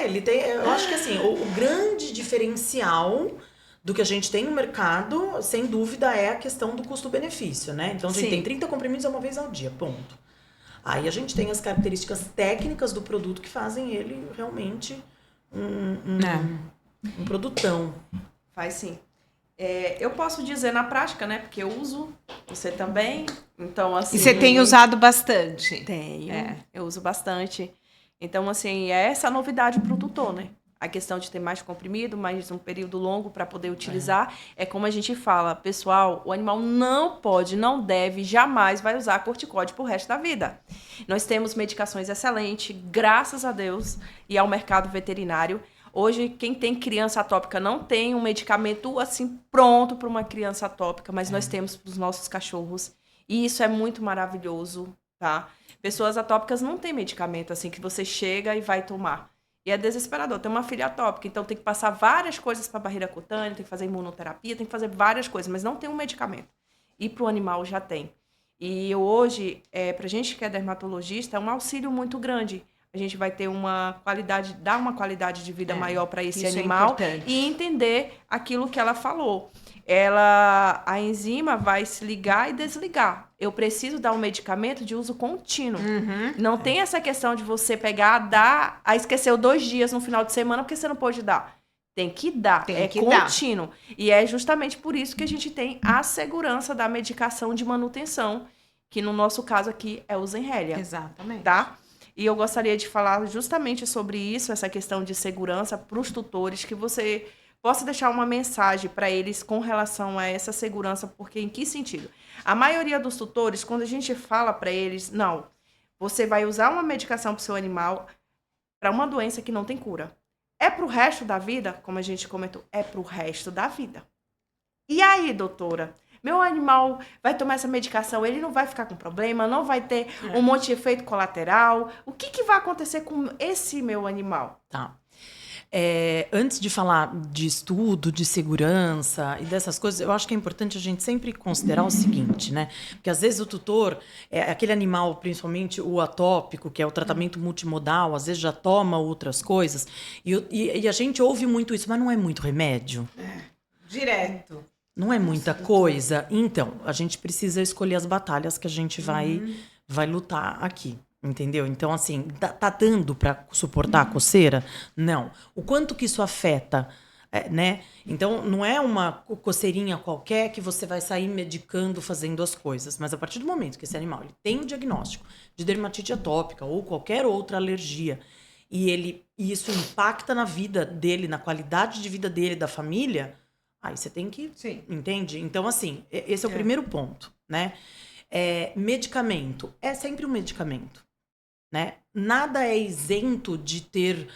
Ele tem... Eu acho que, assim, o grande diferencial do que a gente tem no mercado, sem dúvida, é a questão do custo-benefício, né? Então, a gente tem 30 comprimidos uma vez ao dia, ponto. Aí a gente tem as características técnicas do produto que fazem ele realmente um produtão. Faz sim. Eu posso dizer na prática, né? Porque eu uso, você também. Então, assim... E você tem usado bastante? Tenho. Eu uso bastante. Então, assim, é essa a novidade para o tutor, né? A questão de ter mais comprimido, mais um período longo para poder utilizar. É como a gente fala, pessoal, o animal não pode, não deve, jamais vai usar corticóide pro resto da vida. Nós temos medicações excelentes, graças a Deus, e ao mercado veterinário. Hoje, quem tem criança atópica não tem um medicamento assim pronto para uma criança atópica, mas nós temos para os nossos cachorros. E isso é muito maravilhoso, tá? Pessoas atópicas não têm medicamento assim que você chega e vai tomar. E é desesperador. Tem uma filha atópica, então tem que passar várias coisas para a barreira cutânea, tem que fazer imunoterapia, tem que fazer várias coisas, mas não tem um medicamento. E para o animal já tem. E hoje, para a gente que é dermatologista, é um auxílio muito grande. A gente vai ter dar uma qualidade de vida maior para esse animal e entender aquilo que ela falou. A enzima vai se ligar e desligar. Eu preciso dar um medicamento de uso contínuo. Não tem essa questão de você pegar, dar, esqueceu 2 dias no final de semana porque você não pode dar. Tem que dar, contínuo. E é justamente por isso que a gente tem a segurança da medicação de manutenção, que no nosso caso aqui é o Zenrelia. Exatamente. Tá? E eu gostaria de falar justamente sobre isso, essa questão de segurança para os tutores, que você possa deixar uma mensagem para eles com relação a essa segurança, porque em que sentido? A maioria dos tutores, quando a gente fala para eles, não, você vai usar uma medicação para o seu animal para uma doença que não tem cura. É para o resto da vida, como a gente comentou, é para o resto da vida. E aí, doutora? Meu animal vai tomar essa medicação, ele não vai ficar com problema, não vai ter um monte de efeito colateral. O que vai acontecer com esse meu animal? Tá. Antes de falar de estudo, de segurança e dessas coisas, eu acho que é importante a gente sempre considerar o seguinte, né? Porque às vezes o tutor, aquele animal, principalmente o atópico, que é o tratamento multimodal, às vezes já toma outras coisas, e a gente ouve muito isso, mas não é muito remédio? Direto. Não é muita coisa. Então, a gente precisa escolher as batalhas que a gente vai lutar aqui. Entendeu? Então, assim, tá dando para suportar a coceira? Não. O quanto que isso afeta, né? Então, não é uma coceirinha qualquer que você vai sair medicando, fazendo as coisas. Mas a partir do momento que esse animal ele tem o diagnóstico de dermatite atópica ou qualquer outra alergia, e isso impacta na vida dele, na qualidade de vida dele, da família, aí você tem que... Sim. Entende? Então, assim, esse é o primeiro ponto, né? Medicamento. É sempre um medicamento. Né? Nada é isento de ter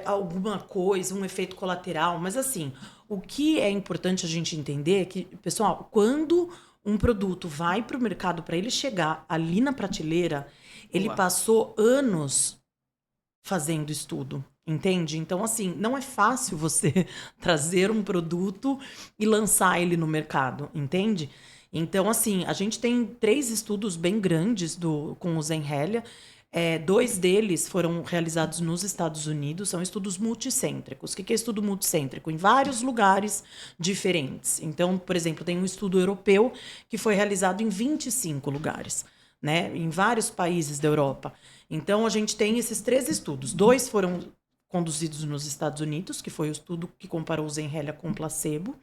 alguma coisa, um efeito colateral, mas assim, o que é importante a gente entender é que, pessoal, quando um produto vai para o mercado, para ele chegar ali na prateleira, ele passou anos fazendo estudo, entende? Então, assim, não é fácil você trazer um produto e lançar ele no mercado, entende? Então, assim, a gente tem 3 estudos bem grandes com o Zenrelia. 2 deles foram realizados nos Estados Unidos, são estudos multicêntricos. O que é estudo multicêntrico? Em vários lugares diferentes. Então, por exemplo, tem um estudo europeu que foi realizado em 25 lugares, né? Em vários países da Europa. Então, a gente tem esses 3 estudos. 2 foram conduzidos nos Estados Unidos, que foi o estudo que comparou o Zenrelia com o placebo.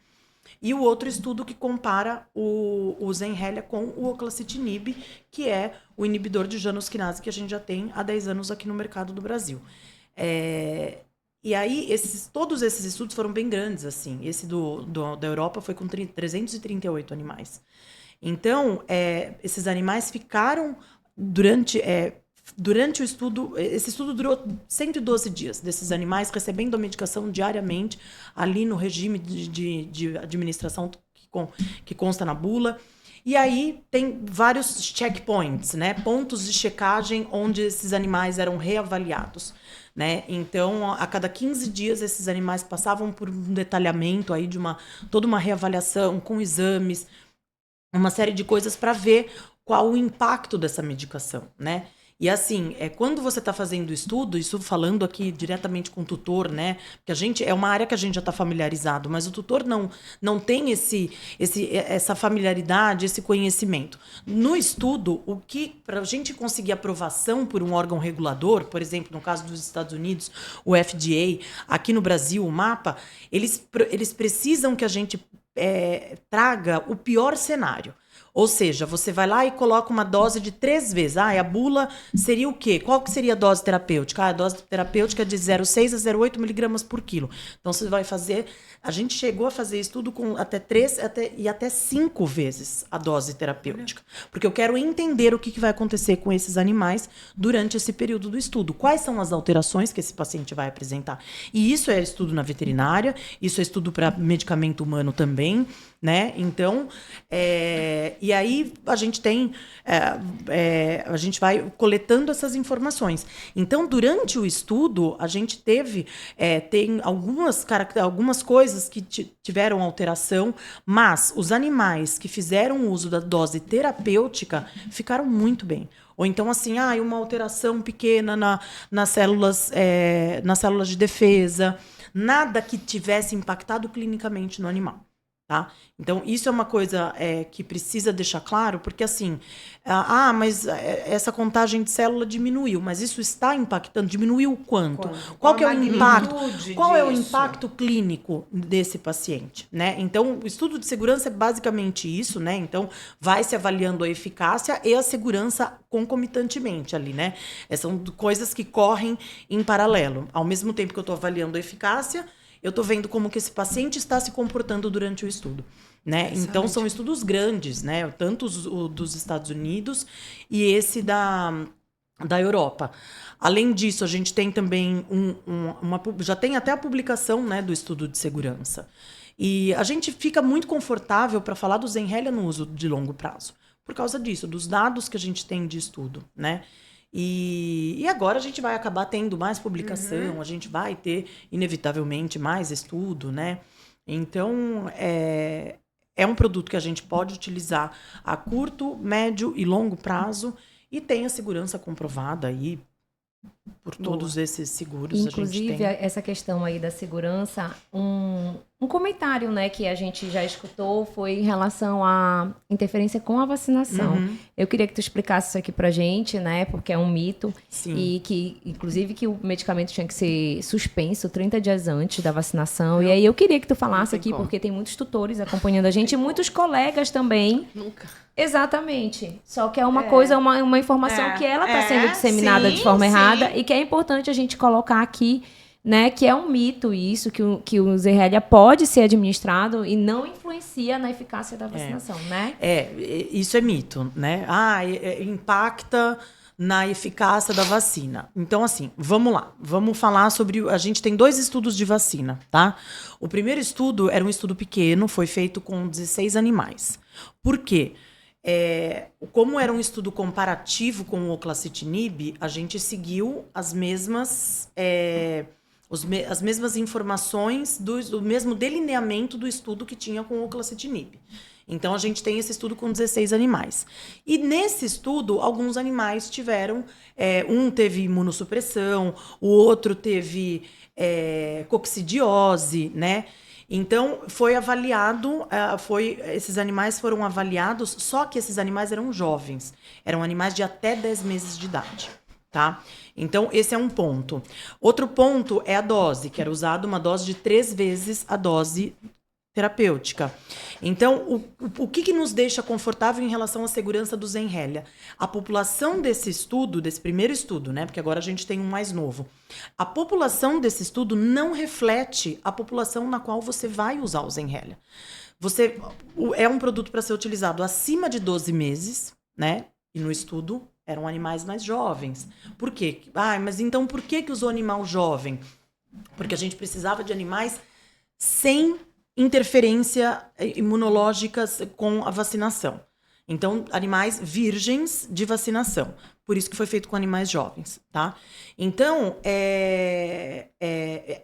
E o outro estudo que compara o Zenrelia com o oclacitinib, que é o inibidor de Janus quinase que a gente já tem há 10 anos aqui no mercado do Brasil. E aí, todos esses estudos foram bem grandes, assim. Esse da Europa foi com 338 animais. Então, esses animais ficaram durante o estudo, esse estudo durou 112 dias, desses animais recebendo a medicação diariamente, ali no regime de administração que consta na bula. E aí tem vários checkpoints, né? Pontos de checagem onde esses animais eram reavaliados, né? Então, a cada 15 dias, esses animais passavam por um detalhamento aí de toda uma reavaliação com exames, uma série de coisas para ver qual o impacto dessa medicação, né? E assim, quando você está fazendo estudo, isso falando aqui diretamente com o tutor, né? Porque é uma área que a gente já está familiarizado, mas o tutor não tem essa familiaridade, esse conhecimento. No estudo, para a gente conseguir aprovação por um órgão regulador, por exemplo, no caso dos Estados Unidos, o FDA, aqui no Brasil, o MAPA, eles precisam que a gente traga o pior cenário. Ou seja, você vai lá e coloca uma dose de 3 vezes. A bula seria o quê? Qual que seria a dose terapêutica? A dose terapêutica é de 0,6 a 0,8 miligramas por quilo. Então, você vai fazer... A gente chegou a fazer estudo com até 3 e até 5 vezes a dose terapêutica. Porque eu quero entender o que vai acontecer com esses animais durante esse período do estudo. Quais são as alterações que esse paciente vai apresentar. E isso é estudo na veterinária, isso é estudo para medicamento humano também, né? Então, e aí a gente tem, a gente vai coletando essas informações. Então, durante o estudo, a gente tem algumas coisas que tiveram alteração, mas os animais que fizeram uso da dose terapêutica ficaram muito bem. Ou então, assim, uma alteração pequena nas células de defesa, nada que tivesse impactado clinicamente no animal. Tá? Então, isso é uma coisa que precisa deixar claro, porque assim, mas essa contagem de célula diminuiu, mas isso está impactando, diminuiu quanto? Qual que é o impacto? Qual é o impacto clínico desse paciente, né? Então, o estudo de segurança é basicamente isso, né? Então, vai se avaliando a eficácia e a segurança concomitantemente ali, né? São coisas que correm em paralelo. Ao mesmo tempo que eu estou avaliando a eficácia, eu estou vendo como que esse paciente está se comportando durante o estudo, né? Então, são estudos grandes, né? Tanto o dos Estados Unidos e esse da Europa. Além disso, a gente tem também já tem até a publicação, né, do estudo de segurança. E a gente fica muito confortável para falar do Zenrelia no uso de longo prazo, por causa disso, dos dados que a gente tem de estudo, né? E agora a gente vai acabar tendo mais publicação, a gente vai ter, inevitavelmente, mais estudo, né? Então, é um produto que a gente pode utilizar a curto, médio e longo prazo e tem a segurança comprovada aí por todos esses seguros. Inclusive, a gente tem. Essa questão aí da segurança, um comentário, né, que a gente já escutou foi em relação à interferência com a vacinação. Eu queria que tu explicasse isso aqui pra gente, né, porque é um mito. Sim. E que, inclusive, que o medicamento tinha que ser suspenso 30 dias antes da vacinação. E aí eu queria que tu falasse aqui, porque tem muitos tutores acompanhando a gente e muitos colegas também. Nunca. Exatamente. Só que é uma coisa, uma informação que ela está sendo disseminada de forma errada e que é importante a gente colocar aqui, né, que é um mito isso, que o Zenrelia pode ser administrado e não influencia na eficácia da vacinação, né? Isso é mito, né? Impacta na eficácia da vacina. Então, assim, vamos lá. Vamos falar sobre... A gente tem 2 estudos de vacina, tá? O primeiro estudo era um estudo pequeno, foi feito com 16 animais. Por quê? Como era um estudo comparativo com o oclacitinib, a gente seguiu as mesmas informações do mesmo delineamento do estudo que tinha com o oclacitinib. Então, a gente tem esse estudo com 16 animais. E nesse estudo, alguns animais tiveram... um teve imunossupressão, o outro teve coccidiose, né? Então, foi avaliado, esses animais foram avaliados, só que esses animais eram jovens. Eram animais de até 10 meses de idade, tá? Então, esse é um ponto. Outro ponto é a dose, que era usada uma dose de 3 vezes a dose terapêutica. Então, o que nos deixa confortável em relação à segurança do Zenrelia? A população desse estudo, desse primeiro estudo, né? Porque agora a gente tem um mais novo. A população desse estudo não reflete a população na qual você vai usar o Zenrelia. É um produto para ser utilizado acima de 12 meses, né? E no estudo eram animais mais jovens. Por quê? Mas então por que usou animal jovem? Porque a gente precisava de animais sem interferência imunológicas com a vacinação. Então, animais virgens de vacinação. Por isso que foi feito com animais jovens, tá? Então,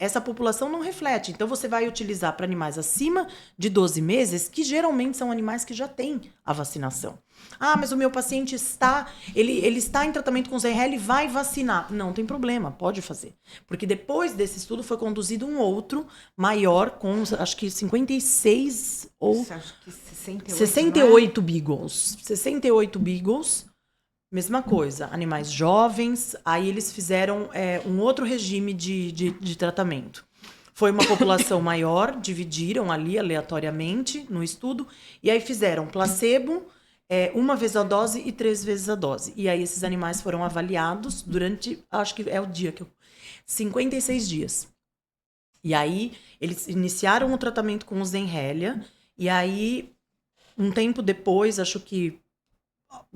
essa população não reflete. Então, você vai utilizar para animais acima de 12 meses, que geralmente são animais que já têm a vacinação. Mas o meu paciente ele está em tratamento com Zenrelia e vai vacinar. Não tem problema, pode fazer. Porque depois desse estudo foi conduzido um outro maior com, acho que 56 ou... Acho que 68 beagles. 68 beagles, mesma coisa. Animais jovens, aí eles fizeram um outro regime de tratamento. Foi uma população maior, dividiram ali aleatoriamente no estudo, e aí fizeram placebo, uma vez a dose e 3 vezes a dose. E aí esses animais foram avaliados durante, acho que é o dia que 56 dias. E aí eles iniciaram o tratamento com o Zenrelia, e aí um tempo depois, acho que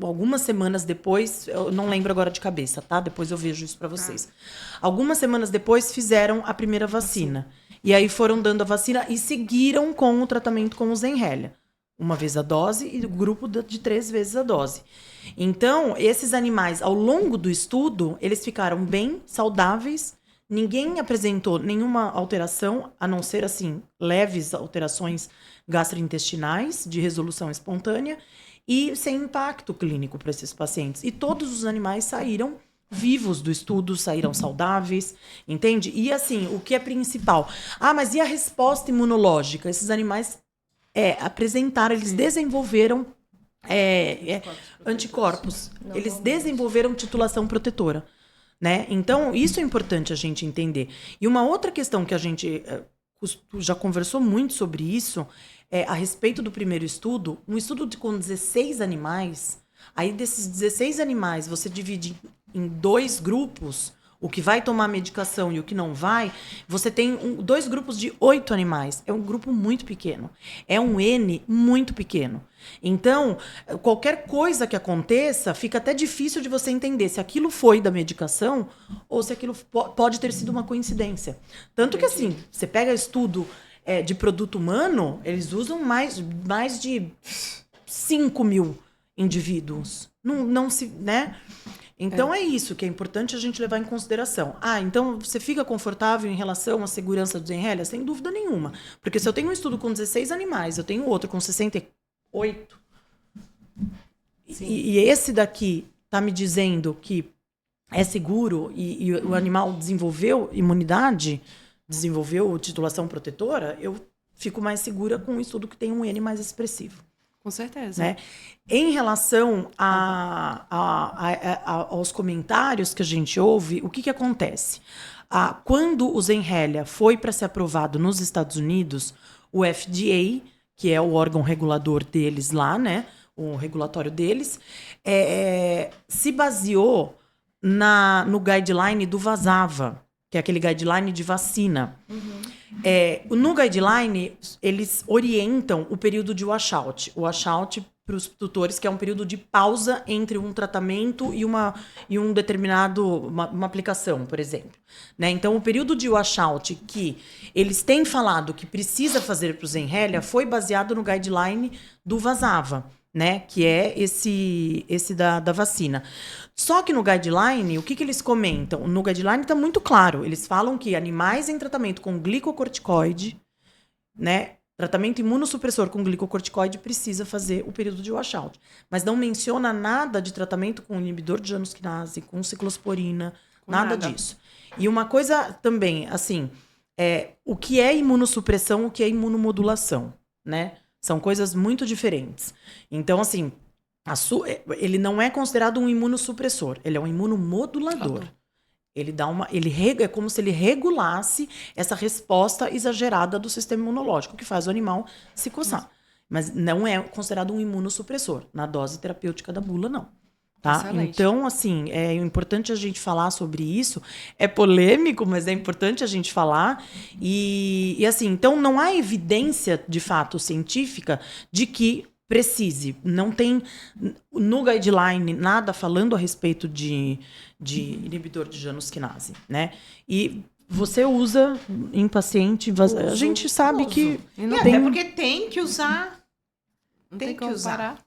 algumas semanas depois, eu não lembro agora de cabeça, tá? Depois eu vejo isso para vocês. Algumas semanas depois fizeram a primeira vacina. E aí foram dando a vacina e seguiram com o tratamento com o Zenrelia. Uma vez a dose e o grupo de 3 vezes a dose. Então, esses animais, ao longo do estudo, eles ficaram bem saudáveis. Ninguém apresentou nenhuma alteração, a não ser, assim, leves alterações gastrointestinais de resolução espontânea e sem impacto clínico para esses pacientes. E todos os animais saíram vivos do estudo, saíram saudáveis, entende? E, assim, o que é principal? Mas e a resposta imunológica? Esses animais apresentaram, eles desenvolveram anticorpos. Eles desenvolveram titulação protetora, né? Então, isso é importante a gente entender. E uma outra questão que a gente já conversou muito sobre isso a respeito do primeiro estudo, um estudo com 16 animais, aí desses 16 animais você divide em 2 grupos, o que vai tomar medicação e o que não vai, você tem 2 grupos de 8 animais. É um grupo muito pequeno. É um N muito pequeno. Então, qualquer coisa que aconteça, fica até difícil de você entender se aquilo foi da medicação ou se aquilo pode ter sido uma coincidência. Tanto que, assim, você pega estudo de produto humano, eles usam mais de 5 mil indivíduos. Não se, né? Então é isso que é importante a gente levar em consideração. Então você fica confortável em relação à segurança do Zenrelia? Sem dúvida nenhuma. Porque se eu tenho um estudo com 16 animais, eu tenho outro com 68, e esse daqui está me dizendo que é seguro e o animal desenvolveu imunidade, desenvolveu titulação protetora, eu fico mais segura com um estudo que tem um N mais expressivo. Com certeza. Né? Em relação aos comentários que a gente ouve, o que acontece? Quando o Zenrelia foi para ser aprovado nos Estados Unidos, o FDA, que é o órgão regulador deles lá, né? O regulatório deles, se baseou no guideline do Vasava, que é aquele guideline de vacina. No guideline, eles orientam o período de washout. O washout, para os tutores, que é um período de pausa entre um tratamento e uma aplicação, por exemplo. Né? Então, o período de washout que eles têm falado que precisa fazer para o Zenrelia foi baseado no guideline do Vasava, né? Que é esse da vacina. Só que no guideline, o que eles comentam? No guideline está muito claro. Eles falam que animais em tratamento com glicocorticoide, né? Tratamento imunossupressor com glicocorticoide precisa fazer o período de washout. Mas não menciona nada de tratamento com inibidor de Janus quinase, com ciclosporina, nada disso. E uma coisa também, assim, o que é imunossupressão, o que é imunomodulação, né? São coisas muito diferentes. Então, assim, ele não é considerado um imunossupressor, ele é um imunomodulador. É como se ele regulasse essa resposta exagerada do sistema imunológico, que faz o animal se coçar. Mas não é considerado um imunossupressor, na dose terapêutica da bula, não. Tá? Então, assim, é importante a gente falar sobre isso. É polêmico, mas é importante a gente falar. E assim, então não há evidência, de fato, científica de que precise. Não tem no guideline nada falando a respeito de inibidor de Janus quinase, né? E você usa em paciente... a gente sabe que... Até porque tem que usar. Tem que usar. Parar.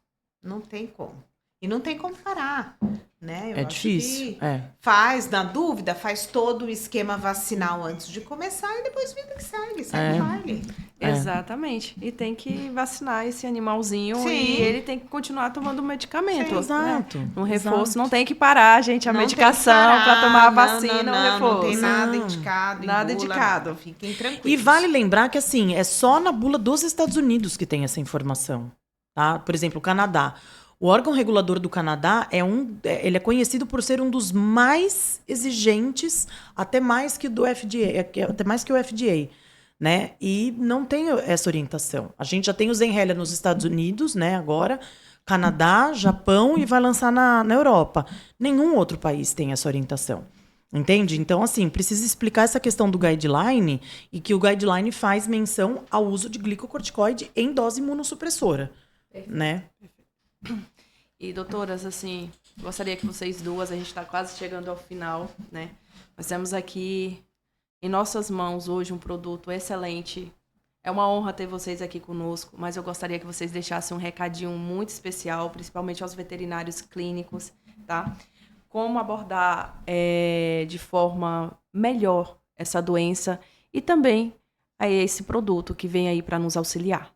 Não tem como. E não tem como parar, né? Eu acho difícil. Faz, na dúvida, faz todo o esquema vacinal antes de começar e depois vida que segue baile. Exatamente. E tem que vacinar esse animalzinho. Sim. E ele tem que continuar tomando medicamento. Sim, exato. Né? No reforço não tem que parar, gente, a medicação para tomar a vacina no reforço. Não tem nada indicado. Nada bula, indicado. Não. Fiquem tranquilos. E vale lembrar que, assim, é só na bula dos Estados Unidos que tem essa informação. Tá? Por exemplo, o Canadá. O órgão regulador do Canadá ele é conhecido por ser um dos mais exigentes, até mais que o FDA, né? E não tem essa orientação. A gente já tem o Zenrelia nos Estados Unidos, né? Agora, Canadá, Japão e vai lançar na Europa. Nenhum outro país tem essa orientação. Entende? Então, assim, precisa explicar essa questão do guideline e que o guideline faz menção ao uso de glicocorticoide em dose imunossupressora, né? E, doutoras, assim, gostaria que vocês duas, a gente está quase chegando ao final, né? Nós temos aqui em nossas mãos hoje um produto excelente. É uma honra ter vocês aqui conosco, mas eu gostaria que vocês deixassem um recadinho muito especial, principalmente aos veterinários clínicos, tá? Como abordar de forma melhor essa doença e também esse produto que vem aí para nos auxiliar.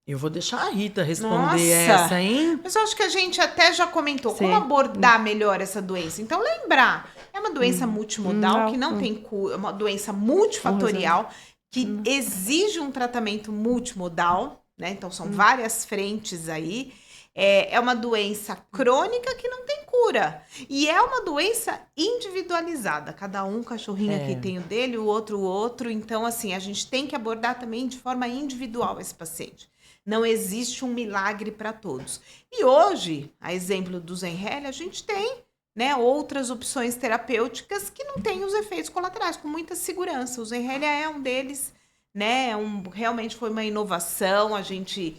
Eu vou deixar a Rita responder essa, hein? Mas eu acho que a gente até já comentou Sim. como abordar melhor essa doença. Então, lembrar, é uma doença multimodal que não tem cura, é uma doença multifatorial que exige um tratamento multimodal, né? Então, são várias frentes aí. É uma doença crônica que não tem cura. E é uma doença individualizada. Cada um, cachorrinho aqui tem o dele, o outro. Então, assim, a gente tem que abordar também de forma individual esse paciente. Não existe um milagre para todos. E hoje, a exemplo do Zenrelia, a gente tem, né, outras opções terapêuticas que não têm os efeitos colaterais, com muita segurança. O Zenrelia é um deles, né? Realmente foi uma inovação, a gente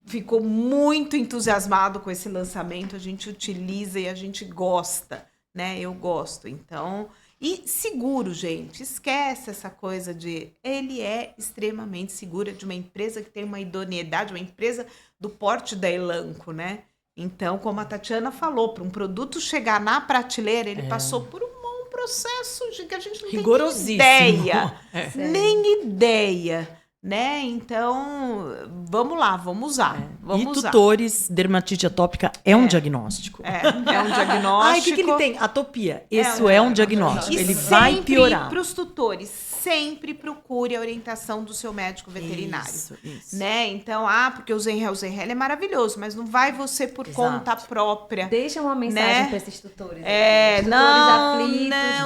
ficou muito entusiasmado com esse lançamento, a gente utiliza e a gente gosta, né? Eu gosto, então... E seguro, gente, esquece essa coisa de... Ele é extremamente seguro, é de uma empresa que tem uma idoneidade, uma empresa do porte da Elanco, né? Então, como a Tatiana falou, para um produto chegar na prateleira, ele passou por um processo de que a gente não tem nem ideia. Nem ideia. Né? Então, vamos lá, vamos usar. Vamos usar. Tutores, dermatite atópica é um diagnóstico. É um diagnóstico. Ai, o que ele tem? Atopia. Isso é um diagnóstico. E Ele vai piorar. Para os tutores, sempre procure a orientação do seu médico veterinário. Isso. Né? Então, porque o Zenrelia é maravilhoso, mas não vai você por conta própria. Deixa uma mensagem né? para esses tutores.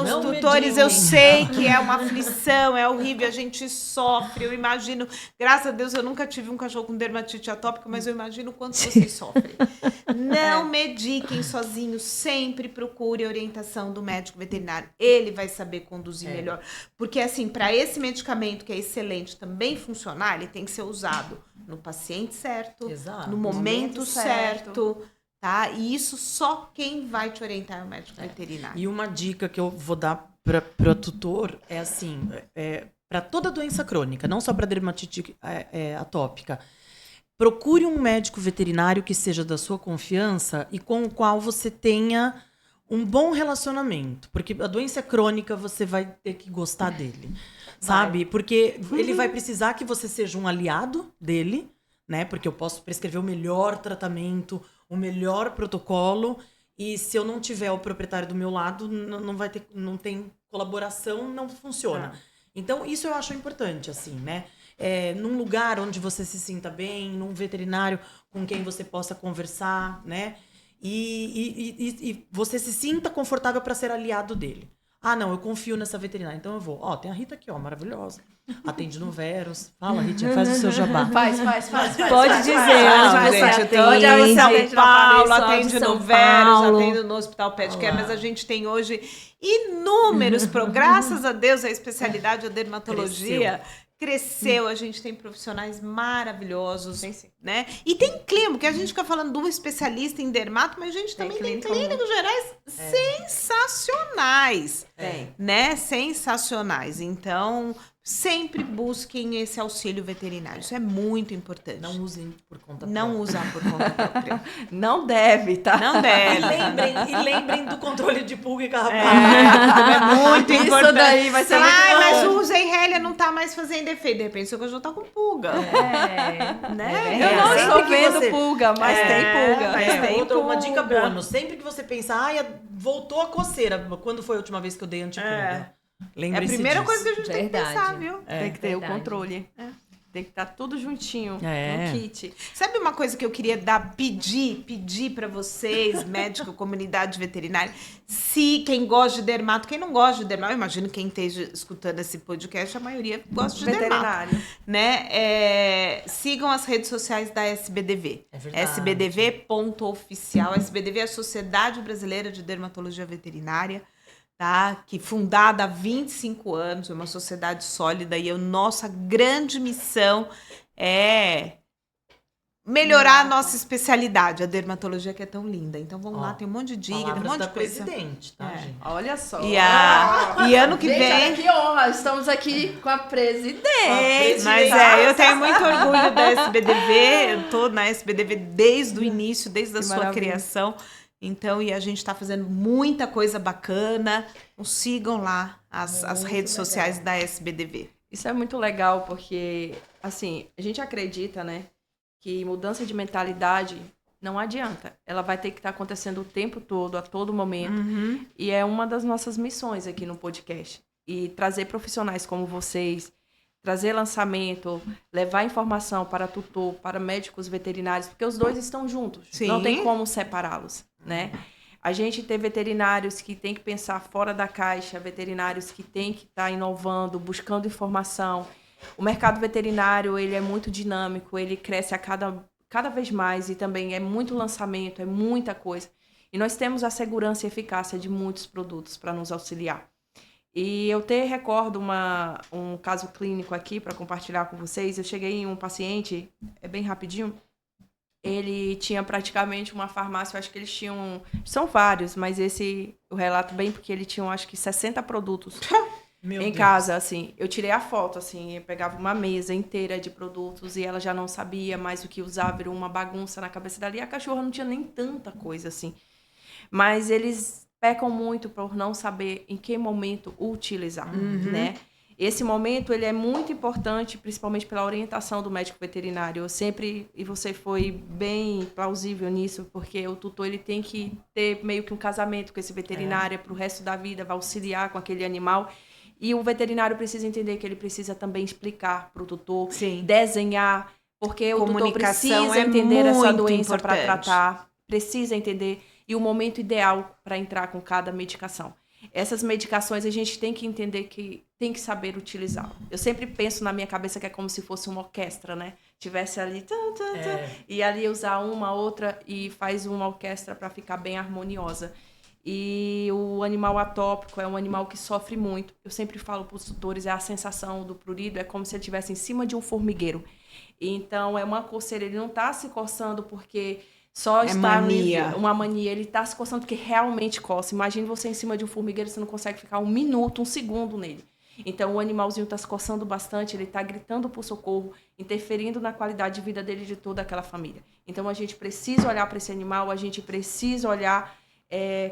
Os tutores, eu sei que é uma aflição, é horrível, a gente sofre, eu imagino. Graças a Deus eu nunca tive um cachorro com dermatite atópica, mas eu imagino o quanto vocês sofrem. Não mediquem sozinhos, sempre procure a orientação do médico veterinário. Ele vai saber conduzir melhor. Porque, assim, para esse medicamento que é excelente também funcionar, ele tem que ser usado no paciente certo, no momento certo. Tá? E isso só quem vai te orientar é o médico veterinário. E uma dica que eu vou dar para tutor é assim... para toda doença crônica, não só para dermatite atópica, procure um médico veterinário que seja da sua confiança e com o qual você tenha um bom relacionamento. Porque a doença crônica, você vai ter que gostar dele, sabe? Porque ele vai precisar que você seja um aliado dele, né? Porque eu posso prescrever o melhor tratamento, o melhor protocolo, e se eu não tiver o proprietário do meu lado, não tem colaboração, não funciona. Então, isso eu acho importante, assim, né? Num lugar onde você se sinta bem, num veterinário com quem você possa conversar, né? E você se sinta confortável para ser aliado dele. Não, eu confio nessa veterinária, então eu vou. Tem a Rita aqui, maravilhosa. Atende no Veros. Fala, Rita, faz o seu jabá. Faz. Pode dizer, onde você atende. Paulo, atende no Veros, Paulo. atende no Hospital Pet Care, mas a gente tem hoje inúmeros graças a Deus, a especialidade da dermatologia cresceu, a gente tem profissionais maravilhosos, né? E tem clínico, que a gente fica falando do especialista em dermato, mas a gente também tem clínicos gerais sensacionais, né? Sensacionais. Então, sempre busquem esse auxílio veterinário. Isso é muito importante. Não usem por conta própria. Não usar por conta própria. Não deve, tá? Não deve. E lembrem do controle de pulga e carrapato. É muito Isso importante. daí vai ser muito mas bom. o Zenrelia não tá mais fazendo efeito. De repente, seu cachorro tá com pulga. Né? Eu não Sempre estou que vendo você- pulga, mas tem pulga. mas tem Uma pulga. dica bônus. Sempre que você pensar, voltou a coceira. Quando foi a última vez que eu dei antipulga? É a Lembre-se primeira disso. coisa que a gente tem que Verdade. pensar, viu? Tem que ter o verdade. controle. Tem que estar tudo juntinho É. no kit. Sabe uma coisa que eu queria pedir para vocês, médico, comunidade veterinária, se quem gosta de dermato, quem não gosta de dermato, eu imagino quem esteja escutando esse podcast, a maioria gosta de dermato, Veterinário. né? Sigam as redes sociais da SBDV. É verdade. SBDV.oficial. SBDV é a Sociedade Brasileira de Dermatologia Veterinária, tá? Que fundada há 25 anos, é uma sociedade sólida e a nossa grande missão é melhorar a nossa especialidade, a dermatologia que é tão linda. Então vamos lá, tem um monte de dica, tem um Palavras monte da de coisa. presidente, tá, gente? Olha só. E ano que Gente, vem... olha que honra. Estamos aqui com a presidente. Mas eu tenho muito orgulho da SBDV, eu tô na SBDV desde o início, desde a Que sua maravilha. criação. Então, e a gente está fazendo muita coisa bacana. Então, sigam lá as redes sociais da SBDV. Isso é muito legal, porque, assim, a gente acredita, né, que mudança de mentalidade não adianta. Ela vai ter que estar acontecendo o tempo todo, a todo momento. E é uma das nossas missões aqui no podcast. E trazer profissionais como vocês, trazer lançamento, levar informação para tutor, para médicos veterinários, porque os dois estão juntos. Sim. Não tem como separá-los, né? A gente tem veterinários que tem que pensar fora da caixa, veterinários que tem que estar inovando, buscando informação. O mercado veterinário, ele é muito dinâmico, ele cresce a cada vez mais e também é muito lançamento, é muita coisa. E nós temos a segurança e eficácia de muitos produtos para nos auxiliar. E eu te recordo um caso clínico aqui para compartilhar com vocês. Eu cheguei em um paciente, é bem rapidinho, ele tinha praticamente uma farmácia, eu acho que eles tinham, são vários, mas esse eu relato bem porque ele tinha, acho que 60 produtos Meu em Deus. casa, assim. Eu tirei a foto, assim, eu pegava uma mesa inteira de produtos e ela já não sabia mais o que usar, virou uma bagunça na cabeça dela. E a cachorra não tinha nem tanta coisa, assim. Mas eles pecam muito por não saber em que momento utilizar, né? Esse momento, ele é muito importante, principalmente pela orientação do médico veterinário. Eu sempre, e você foi bem plausível nisso, porque o tutor, ele tem que ter meio que um casamento com esse veterinário para o resto da vida, vai auxiliar com aquele animal. E o veterinário precisa entender que ele precisa também explicar para o tutor, Sim. desenhar, porque o tutor Comunicação precisa é entender essa muito doença para importante. tratar, precisa entender, e o momento ideal para entrar com cada medicação. Essas medicações a gente tem que entender que tem que saber utilizar. Eu sempre penso na minha cabeça que é como se fosse uma orquestra, né? Tivesse ali, e ali usar uma, outra e faz uma orquestra para ficar bem harmoniosa. E o animal atópico é um animal que sofre muito. Eu sempre falo para os tutores, a sensação do prurido é como se ele estivesse em cima de um formigueiro. Então, é uma coceira, ele não está se coçando porque só está mania. uma mania. Ele está se coçando porque realmente coça. Imagine você em cima de um formigueiro, você não consegue ficar 1 minuto, 1 segundo nele. Então, o animalzinho está se coçando bastante, ele está gritando por socorro, interferindo na qualidade de vida dele e de toda aquela família. Então, a gente precisa olhar para esse animal, a gente precisa olhar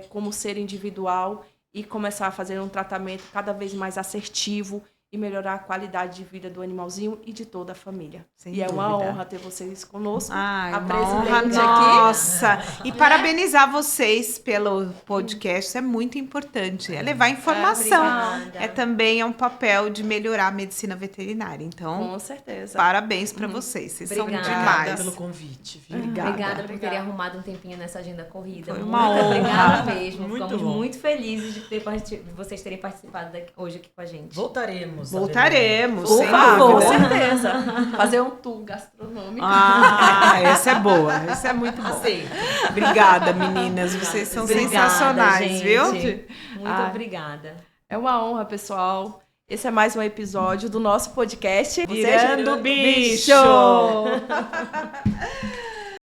como ser individual e começar a fazer um tratamento cada vez mais assertivo e melhorar a qualidade de vida do animalzinho e de toda a família. Sem e é uma dúvida. honra ter vocês conosco. Ah, a uma honra presidente aqui. nossa. E parabenizar vocês pelo podcast, isso é muito importante. É levar informação. Obrigada. Também um papel de melhorar a medicina veterinária. Então, Com certeza. parabéns para vocês. Vocês Obrigada. são Obrigada demais. pelo convite, viu? Obrigada por terem arrumado um tempinho nessa agenda corrida. Foi Muito uma honra. obrigada mesmo. Muito Ficamos bom. muito felizes de vocês terem participado hoje aqui com a gente. Voltaremos. Voltaremos, Por sem favor. Com dúvida. certeza. Fazer um tour gastronômico. Essa é boa. Essa é muito boa. Aceito. Obrigada, meninas. Vocês são Obrigada, sensacionais, gente. viu? Muito Ah. obrigada. É uma honra, pessoal. Esse é mais um episódio do nosso podcast. Virando Bicho.